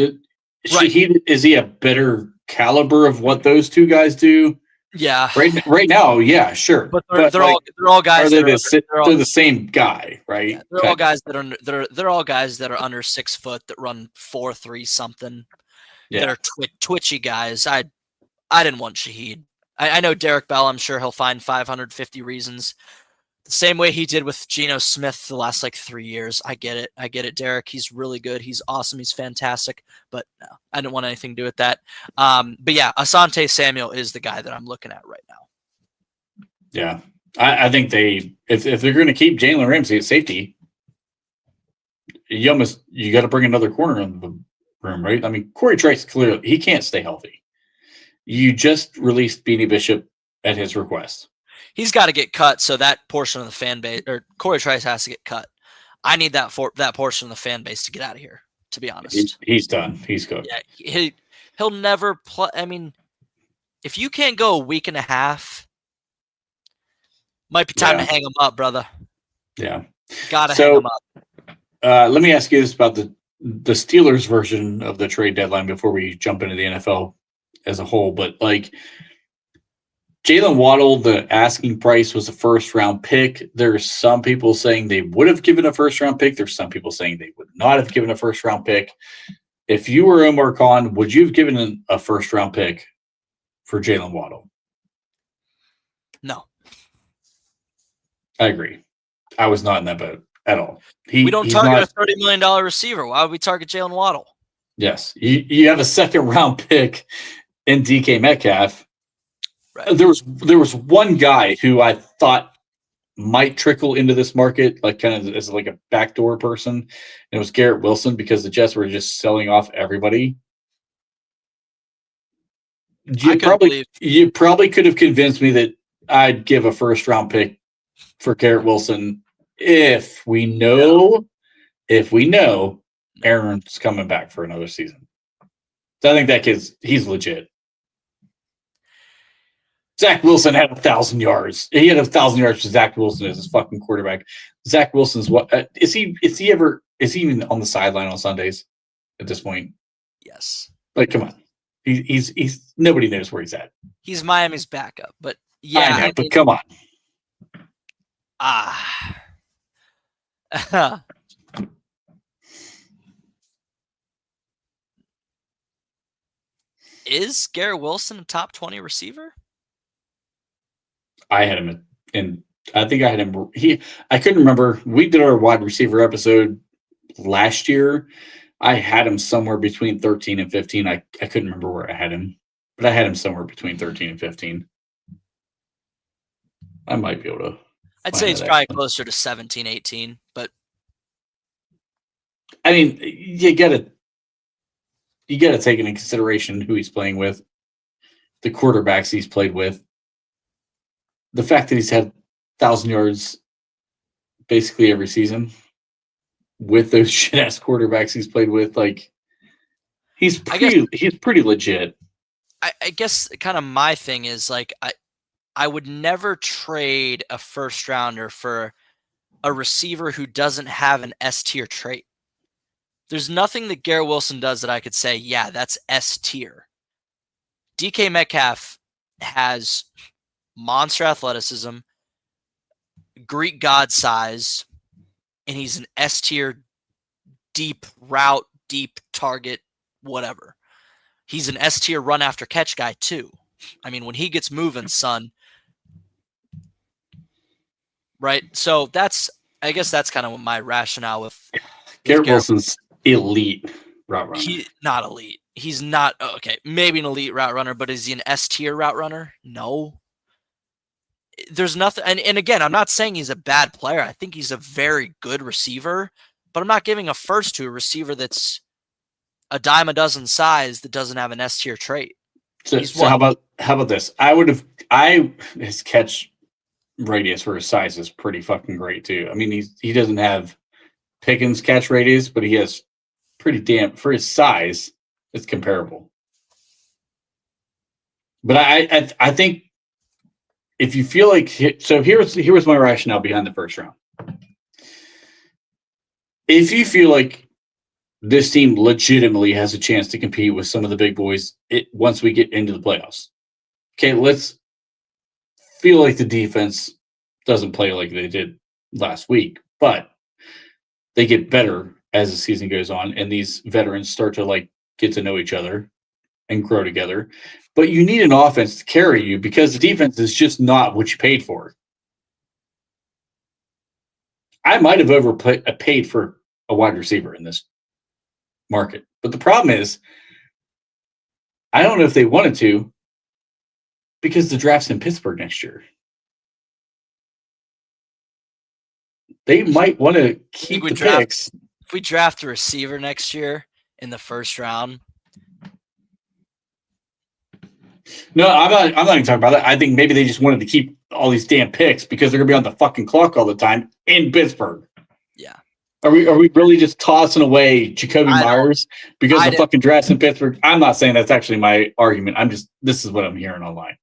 Shaheed, is he a better caliber of what those 2 guys do? Yeah. Right now, yeah, sure. But they're all guys. They're the same guy, right? Yeah, they're all guys that are under 6 foot that run 4.3 something. Yeah. That are twitchy guys. I didn't want Shaheed. I know Derek Bell. I'm sure he'll find 550 reasons. The same way he did with Geno Smith the last 3 years. I get it, Derek. He's really good. He's awesome. He's fantastic. But no, I didn't want anything to do with that. But yeah, Asante Samuel is the guy that I'm looking at right now. Yeah, I think if they're going to keep Jalen Ramsey at safety, you got to bring another corner in the room, right? I mean, Corey Trice clearly he can't stay healthy. You just released Beanie Bishop at his request. He's got to get cut, so that portion of the fan base, or Corey Trice has to get cut. I need that portion of the fan base to get out of here, to be honest. He's done. He's good. Yeah, he'll never play. I mean, if you can't go a week and a half, might be time to hang him up, brother. Yeah. Gotta hang him up. Let me ask you this about the Steelers version of the trade deadline before we jump into the NFL as a whole, but Jalen Waddle, the asking price was a 1st-round pick. There's some people saying they would have given a 1st-round pick. There's some people saying they would not have given a 1st-round pick. If you were Omar Khan, would you have given a 1st-round pick for Jalen Waddle? No. I agree. I was not in that boat at all. We don't target a $30 million receiver. Why would we target Jalen Waddle? Yes. You have a 2nd-round pick in DK Metcalf. Right. There was one guy who I thought might trickle into this market, like kind of as like a backdoor person. And it was Garrett Wilson because the Jets were just selling off everybody. You probably could have convinced me that I'd give a first round pick for Garrett Wilson if we know Aaron's coming back for another season. So I think that he's legit. Zach Wilson had 1,000 yards. He had 1,000 yards for Zach Wilson as his fucking quarterback. Zach Wilson's what? Is he even on the sideline on Sundays at this point? Yes. Like, come on. He's nobody knows where he's at. He's Miami's backup, but yeah, I know, but come on. Is Garrett Wilson a top 20 receiver? I had him in. I think I had him. I couldn't remember. We did our wide receiver episode last year. I had him somewhere between 13 and 15. I couldn't remember where I had him, but I had him somewhere between 13 and 15. I might be able to. I'd say it's probably closer to 17, 18, but I mean, you gotta take into consideration who he's playing with, the quarterbacks he's played with, the fact that he's had 1,000 yards basically every season with those shit ass quarterbacks he's played with. Like, he's pretty legit. I guess kind of my thing is like I would never trade a first rounder for a receiver who doesn't have an S tier trait. There's nothing that Garrett Wilson does that I could say, yeah, that's S tier. DK Metcalf has monster athleticism, Greek god size, and he's an S tier deep route, deep target, whatever. He's an S tier run after catch guy too. I mean, when he gets moving, son. Right? So I guess that's kind of my rationale with Garrett Wilson's elite route runner. He's not elite. He's not, okay, maybe an elite route runner, but is he an S tier route runner? No. There's nothing, and again, I'm not saying he's a bad player. I think he's a very good receiver, but I'm not giving a first to a receiver that's a dime a dozen size that doesn't have an S tier trait. So how about this? His catch radius for his size is pretty fucking great too. I mean, he doesn't have Pickens catch radius, but he has pretty damn, for his size, it's comparable. But I think if you feel like, so here's my rationale behind the first round. If you feel like this team legitimately has a chance to compete with some of the big boys once we get into the playoffs, okay, let's feel like the defense doesn't play like they did last week, but they get better as the season goes on, and these veterans start to like get to know each other and grow together. But you need an offense to carry you because the defense is just not what you paid for. I might have paid for a wide receiver in this market, but the problem is, I don't know if they wanted to because the draft's in Pittsburgh next year. They might want to keep the picks. If we draft a receiver next year in the first round. No, I'm not even talking about that. I think maybe they just wanted to keep all these damn picks because they're going to be on the fucking clock all the time in Pittsburgh. Yeah. Are we really just tossing away Jacoby Myers because the fucking draft's in Pittsburgh? I'm not saying that's actually my argument. This is what I'm hearing online.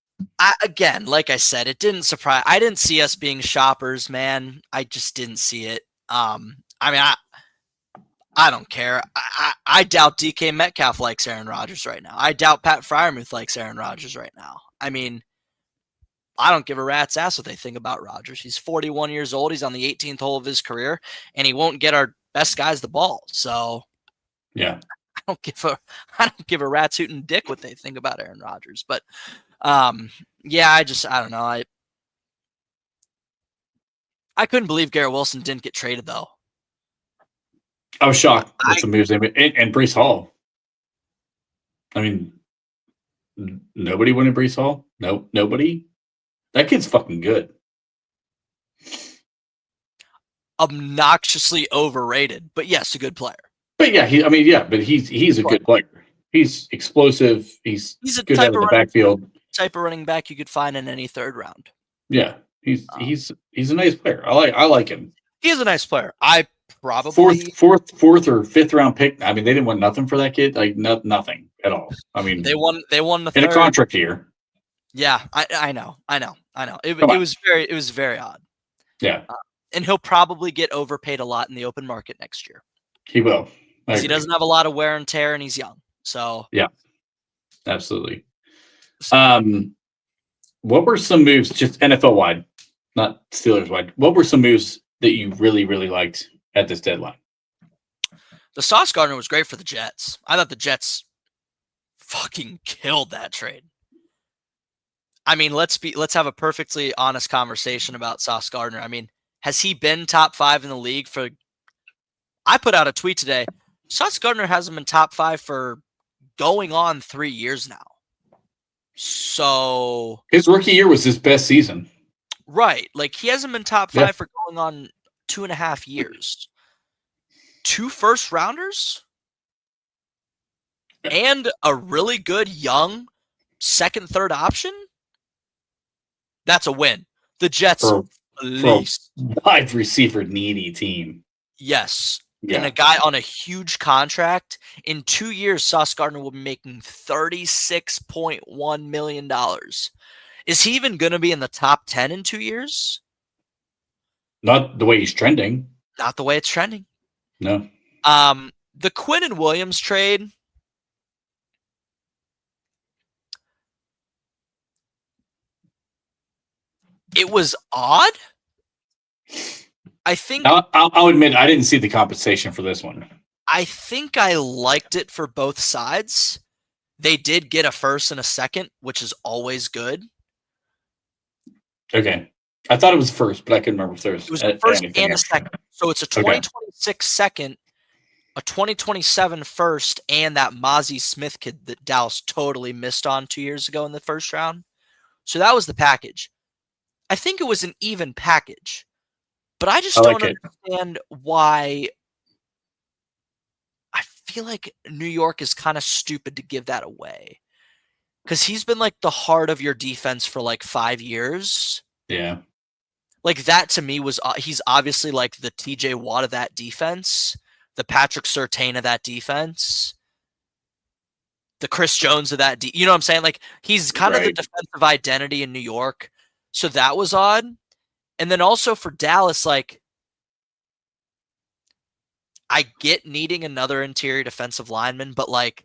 Again, like I said, it didn't surprise. I didn't see us being shoppers, man. I just didn't see it. I mean, I don't care. I doubt DK Metcalf likes Aaron Rodgers right now. I doubt Pat Freiermuth likes Aaron Rodgers right now. I mean, I don't give a rat's ass what they think about Rodgers. He's 41 years old. He's on the 18th hole of his career, and he won't get our best guys the ball. So, yeah, I don't give a rat's hootin' dick what they think about Aaron Rodgers. But, yeah, I don't know. I couldn't believe Garrett Wilson didn't get traded though. I was shocked with the moves they made. And Breece Hall. I mean, nobody wanted Breece Hall? No, nobody. That kid's fucking good. obnoxiously overrated. But yes, a good player. But yeah, he's a good player. He's explosive. He's a good out of the backfield. Type of running back you could find in any third round. Yeah, he's a nice player. I like him. He is a nice player. I probably fourth or fifth round pick. I mean, they didn't want nothing for that kid. Like nothing at all. I mean, they won the in third. a contract year. Yeah, I know. It was very odd. Yeah, and he'll probably get overpaid a lot in the open market next year. He will. Because he doesn't have a lot of wear and tear, and he's young. So yeah, absolutely. What were some moves, just NFL wide, not Steelers wide? What were some moves that you really, really liked at this deadline? The Sauce Gardner was great for the Jets. I thought the Jets fucking killed that trade. I mean, let's have a perfectly honest conversation about Sauce Gardner. I mean, has he been top 5 in the league for? I put out a tweet today. Sauce Gardner hasn't been top 5 for going on 3 years now. So his rookie year was his best season. Right. Like he hasn't been top 5 for going on 2.5 years. 2 first rounders and a really good young second, third option. That's a win. The Jets for least wide receiver needy team. Yes. Yeah. And a guy on a huge contract. In 2 years, Sauce Gardner will be making $36.1 million. Is he even going to be in the top 10 in 2 years? Not the way he's trending. Not the way it's trending. No. The Quinn and Williams trade. It was odd. I think I'll admit I didn't see the compensation for this one. I think I liked it for both sides. They did get a first and a second, which is always good. Okay. I thought it was first, but I couldn't remember if there was. It was the first and a second. So it's a 2026 second, a 2027 first, and that Mozzie Smith kid that Dallas totally missed on 2 years ago in the first round. So that was the package. I think it was an even package. But I just don't understand why. I feel like New York is kind of stupid to give that away. Because he's been like the heart of your defense for like 5 years. Yeah. Like that to me was, he's obviously like the TJ Watt of that defense, the Patrick Surtain of that defense, the Chris Jones of that. You know what I'm saying? Like he's kind of the defensive identity in New York. So that was odd. And then also for Dallas, like, I get needing another interior defensive lineman, but like,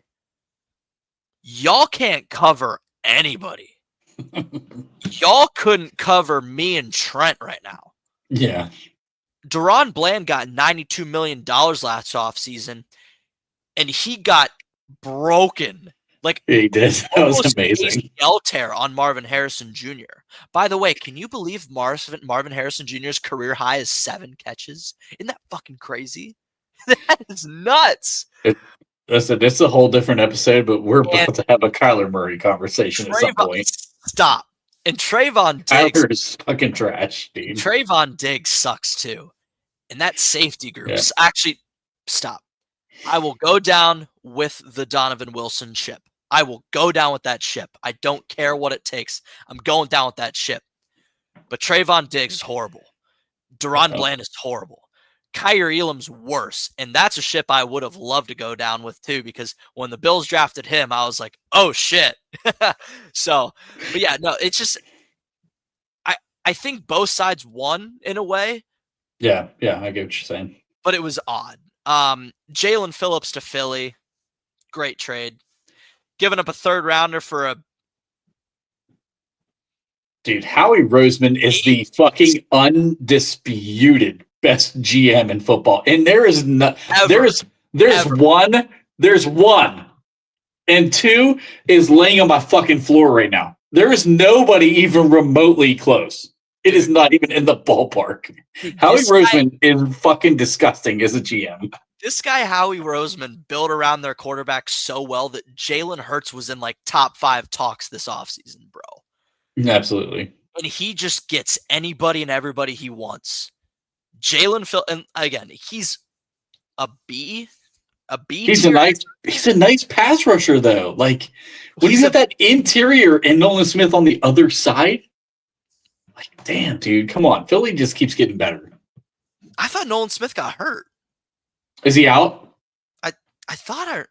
y'all can't cover anybody. Y'all couldn't cover me and Trent right now. Yeah. Deron Bland got $92 million last offseason, and he got broken. Like he did. That was amazing. ACL tear on Marvin Harrison Jr. By the way, can you believe Marvin Harrison Jr.'s career high is 7 catches? Isn't that fucking crazy? That is nuts. Listen, it's a whole different episode, but we're about to have a Kyler Murray conversation at some point. Stop. And Trayvon Diggs. Kyler is fucking trash, dude. Trayvon Diggs sucks too. And that safety groups. Actually, stop. I will go down with the Donovan Wilson ship. I will go down with that ship. I don't care what it takes. I'm going down with that ship. But Trayvon Diggs is horrible. Deron Bland is horrible. Kyer Elam's worse. And that's a ship I would have loved to go down with too, because when the Bills drafted him, I was like, oh shit. So, but yeah, no, it's just, I think both sides won in a way. Yeah, I get what you're saying. But it was odd. Jalen Phillips to Philly. Great trade. Giving up a third rounder for a. Dude, Howie Roseman is the fucking undisputed best GM in football. And there is no, there's one. And 2 is laying on my fucking floor right now. There is nobody even remotely close. It is not even in the ballpark. Howie Roseman is fucking disgusting as a GM. This guy, Howie Roseman, built around their quarterback so well that Jalen Hurts was in like top 5 talks this offseason, bro. Absolutely. And he just gets anybody and everybody he wants. Jalen Phil, and again, he's a B. He's a nice pass rusher though. Like when you have that interior and Nolan Smith on the other side, like damn, dude, come on. Philly just keeps getting better. I thought Nolan Smith got hurt. Is he out? I thought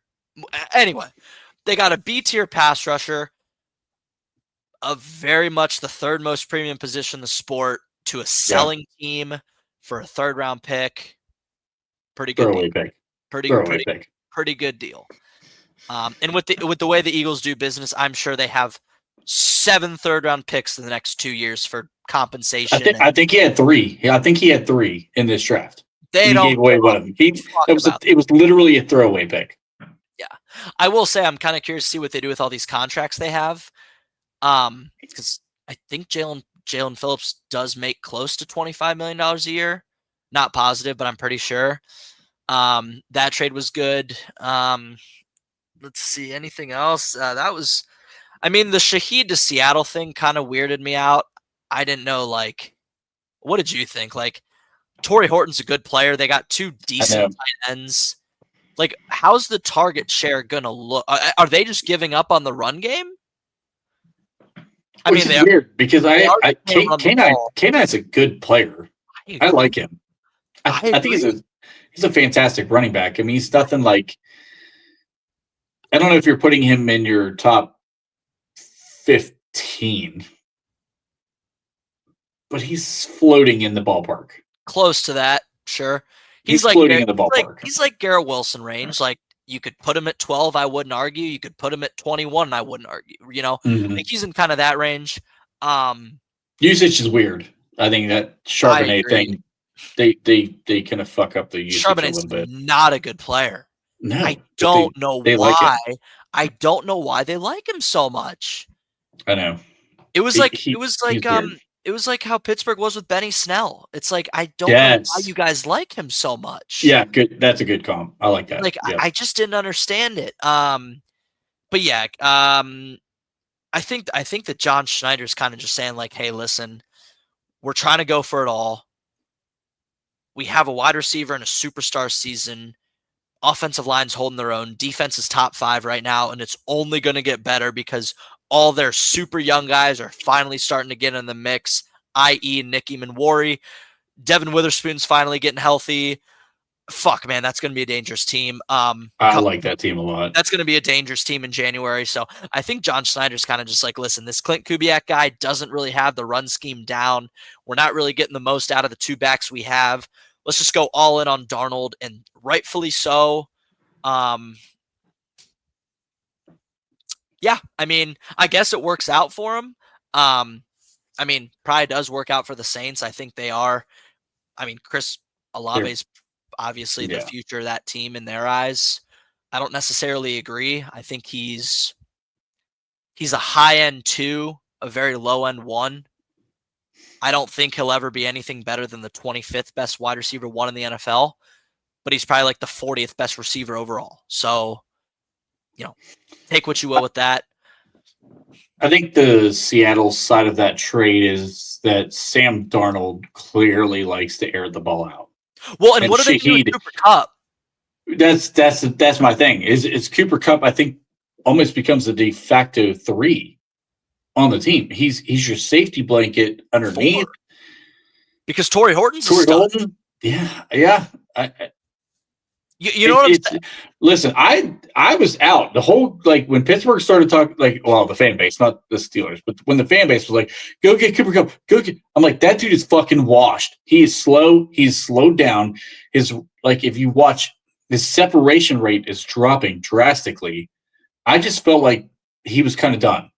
anyway, they got a B tier pass rusher, of very much the third most premium position in the sport, to a selling team for a 3rd round pick. Pretty good Throwaway deal. pick. Pretty good deal. And with the way the Eagles do business, I'm sure they have 7 third-round picks in the next 2 years for compensation. I think he had 3. Yeah, I think he had 3 in this draft. They he don't gave away one of them. It was literally a throwaway pick. Yeah, I will say I'm kind of curious to see what they do with all these contracts they have. Because I think Jalen Phillips does make close to $25 million a year. Not positive, but I'm pretty sure. That trade was good. Let's see, anything else? That was, I mean, the Shaheed to Seattle thing kind of weirded me out. I didn't know, like, what did you think? Like, Torrey Horton's a good player. They got 2 decent tight ends. Like, how's the target share gonna look? Are they just giving up on the run game? Which is weird because K9's a good player. I like him. I think he's a fantastic running back. I mean, he's nothing like. I don't know if you're putting him in your top 15, but he's floating in the ballpark. Close to that, sure. He's like floating in the ballpark. He's like Garrett Wilson range. Like, you could put him at 12, I wouldn't argue. You could put him at 21, I wouldn't argue. You know, like he's in kind of that range. Usage is weird. I think that Charbonnet thing, they kind of fuck up the usage a little bit. Not a good player. No, I don't know why. Like I don't know why they like him so much. I know. It was like how Pittsburgh was with Benny Snell. It's like, I don't know why you guys like him so much. Yeah, good. That's a good comp. I like that. Like, I just didn't understand it. But yeah, I think that John Schneider's kind of just saying, like, hey, listen, we're trying to go for it all. We have a wide receiver and a superstar season. Offensive line's holding their own. Defense is top 5 right now, and it's only going to get better because all their super young guys are finally starting to get in the mix, i.e. Nicky Manwari. Devin Witherspoon's finally getting healthy. Fuck, man, that's going to be a dangerous team. I like that team a lot. That's going to be a dangerous team in January. So I think John Schneider's kind of just like, listen, this Clint Kubiak guy doesn't really have the run scheme down. We're not really getting the most out of the 2 backs we have. Let's just go all in on Darnold, and rightfully so. Yeah, I mean, I guess it works out for him. I mean, probably does work out for the Saints. I think they are. I mean, Chris Olave's obviously the future of that team in their eyes. I don't necessarily agree. I think he's a high-end 2, a very low-end 1. I don't think he'll ever be anything better than the 25th best wide receiver 1 in the NFL, but he's probably like the 40th best receiver overall. So, you know, take what you will with that. I think the Seattle side of that trade is that Sam Darnold clearly likes to air the ball out. Well, and what do they do with Cooper Kupp? That's my thing. Is Cooper Kupp, I think, almost becomes a de facto 3 on the team. He's your safety blanket underneath. 4. Because Torrey Horton's a stud. Yeah. You know what I'm saying? Listen, I was out the whole, like, when Pittsburgh started talking, like, well, the fan base, not the Steelers, but when the fan base was like, go get Cooper Kupp, I'm like, that dude is fucking washed. He is slow. He's slowed down. If you watch, his separation rate is dropping drastically. I just felt like he was kind of done.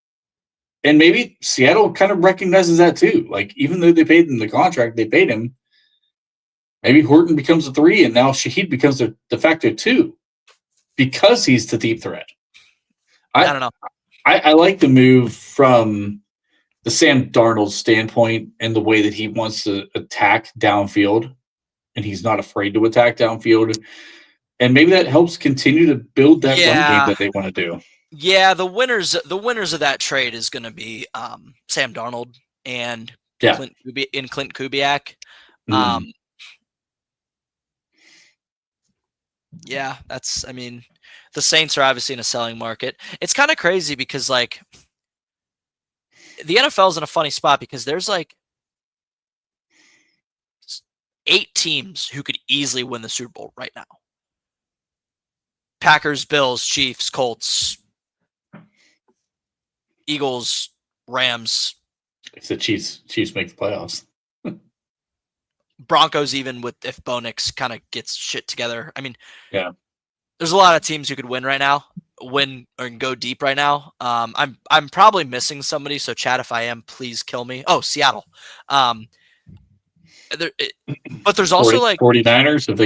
And maybe Seattle kind of recognizes that too. Like, even though they paid him the contract, they paid him. Maybe Horton becomes a 3, and now Shaheed becomes a de facto 2 because he's the deep threat. I don't know. I like the move from the Sam Darnold standpoint and the way that he wants to attack downfield, and he's not afraid to attack downfield. And maybe that helps continue to build that run game that they want to do. Yeah, the winners of that trade is going to be Sam Darnold and Clint Kubiak. Yeah, I mean, the Saints are obviously in a selling market. It's kind of crazy because like the NFL's in a funny spot because there's like 8 teams who could easily win the Super Bowl right now. Packers, Bills, Chiefs, Colts, Eagles, Rams, If the Chiefs make the playoffs. Broncos, even with if Bo Nix kind of gets shit together. I mean, Yeah. there's a lot of teams who could win right now, win or go deep right now. I'm probably missing somebody, so Chad, if I am, please kill me. Oh, Seattle. But there's also like 49ers, if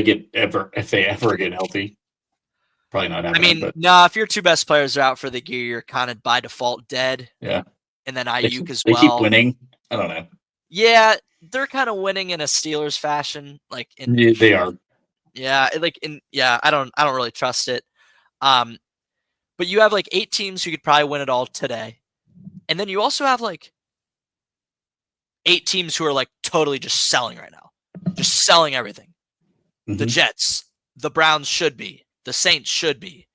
they ever get healthy. Probably not I happening. mean, But nah, if your 2 best players are out for the year, you're kind of by default dead. yeah. And then They Ayuk as keep well. winning. I don't know. Yeah, they're kind of winning in a Steelers fashion, like in Yeah, they are. yeah, I don't really trust it. But you have like 8 teams who could probably win it all today. And then you also have like 8 teams who are like totally just selling right now. Just selling everything. The Mhm. Jets, the Browns should be, the Saints should be.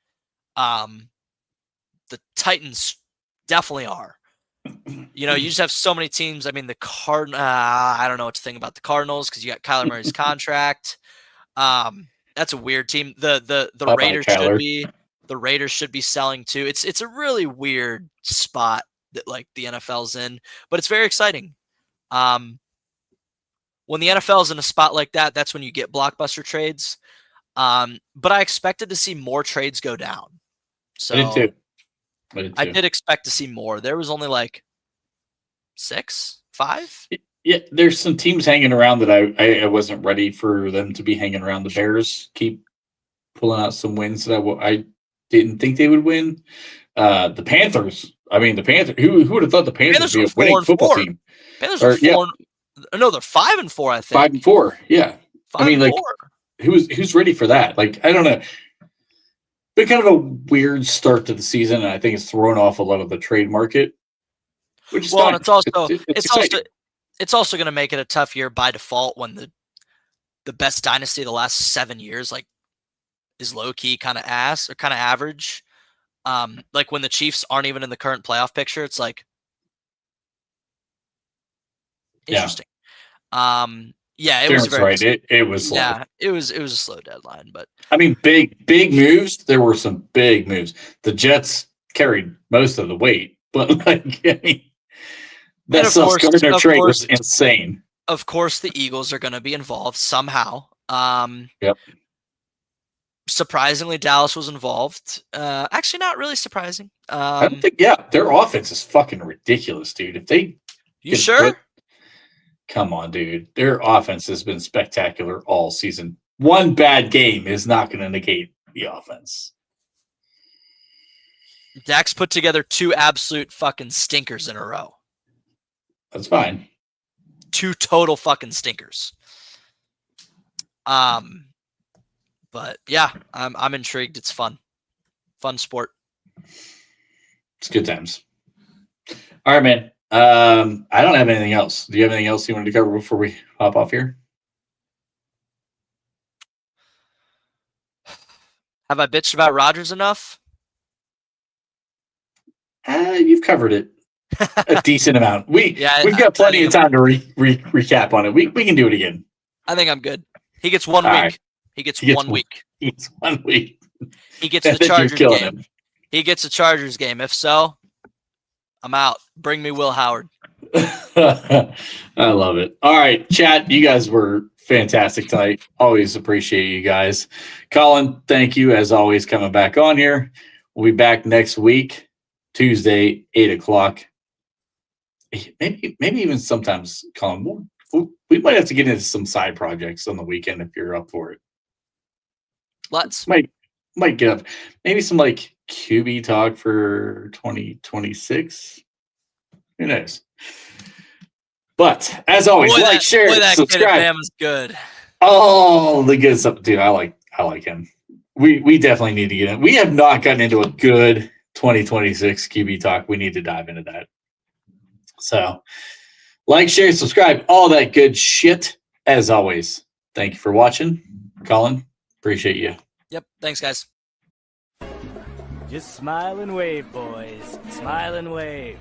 The Titans definitely are. You know, you just have so many teams. I mean, I don't know what to think about the Cardinals because you got Kyler Murray's contract. That's a weird team. The Bye-bye, Raiders Kyler. should be selling too. It's a really weird spot that like the NFL's in, but it's very exciting. When the NFL's in a spot like that, that's when you get blockbuster trades. But I expected to see more trades go down. I did So too. I did expect to see more. There was only like 6, 5. Yeah, there's some teams hanging around that I wasn't ready for them to be hanging around. The Bears keep pulling out some wins that I didn't think they would win. The Panthers. I mean, the Panthers. Who would have thought the Panthers would be a winning football team? Panthers are 4. No, they're 5-4. I think 5-4. Yeah. 5 I mean, like, 4. who's ready for that? Like, I don't know. Been kind of a weird start to the season, and I think it's thrown off a lot of the trade market. Which is Well, fine. and It's exciting. it's also going to make it a tough year by default when the best dynasty of the last 7 years like is low key kind of ass or kind of average. Like when the Chiefs aren't even in the current playoff picture, it's like interesting. Yeah, it was Darren's right. It was slow. yeah, it was a slow deadline, but I mean, big moves. There were some big moves. The Jets carried most of the weight, but like, I mean, that Sauce Gardner trade was insane. Of course, the Eagles are going to be involved somehow. Yep. Surprisingly, Dallas was involved. Actually, not really surprising. I don't think. Yeah, their offense is fucking ridiculous, dude. If they, you sure? Come on, dude. Their offense has been spectacular all season. One bad game is not going to negate the offense. Dak's put together 2 absolute fucking stinkers in a row. That's fine. 2 total fucking stinkers. But yeah, I'm intrigued. It's fun sport. It's good times. All right, man. I don't have anything else. Do you have anything else you wanted to cover before we hop off here? Have I bitched about Rodgers enough? You've covered it a decent amount. We've got plenty of time to recap on it. We can do it again. I think I'm good. He gets 1 week. Right. He gets 1 week. He gets 1 week. He gets the Chargers game. He gets a Chargers game. If so, I'm out. Bring me Will Howard. I love it. All right, chat. You guys were fantastic tonight. Always appreciate you guys. Colin, thank you as always coming back on here. We'll be back next week, Tuesday, 8:00. Maybe even sometimes, Colin, we might have to get into some side projects on the weekend if you're up for it. Let's might get up. Maybe some like QB talk for 2026. Who knows? But as always, share, subscribe. Is good. Oh, the good stuff, dude. I like him. We definitely need to get in. We have not gotten into a good 2026 QB talk. We need to dive into that. So, share, subscribe, all that good shit. As always, thank you for watching. Colin, appreciate you. Yep. Thanks, guys. Just smile and wave, boys. Smile and wave.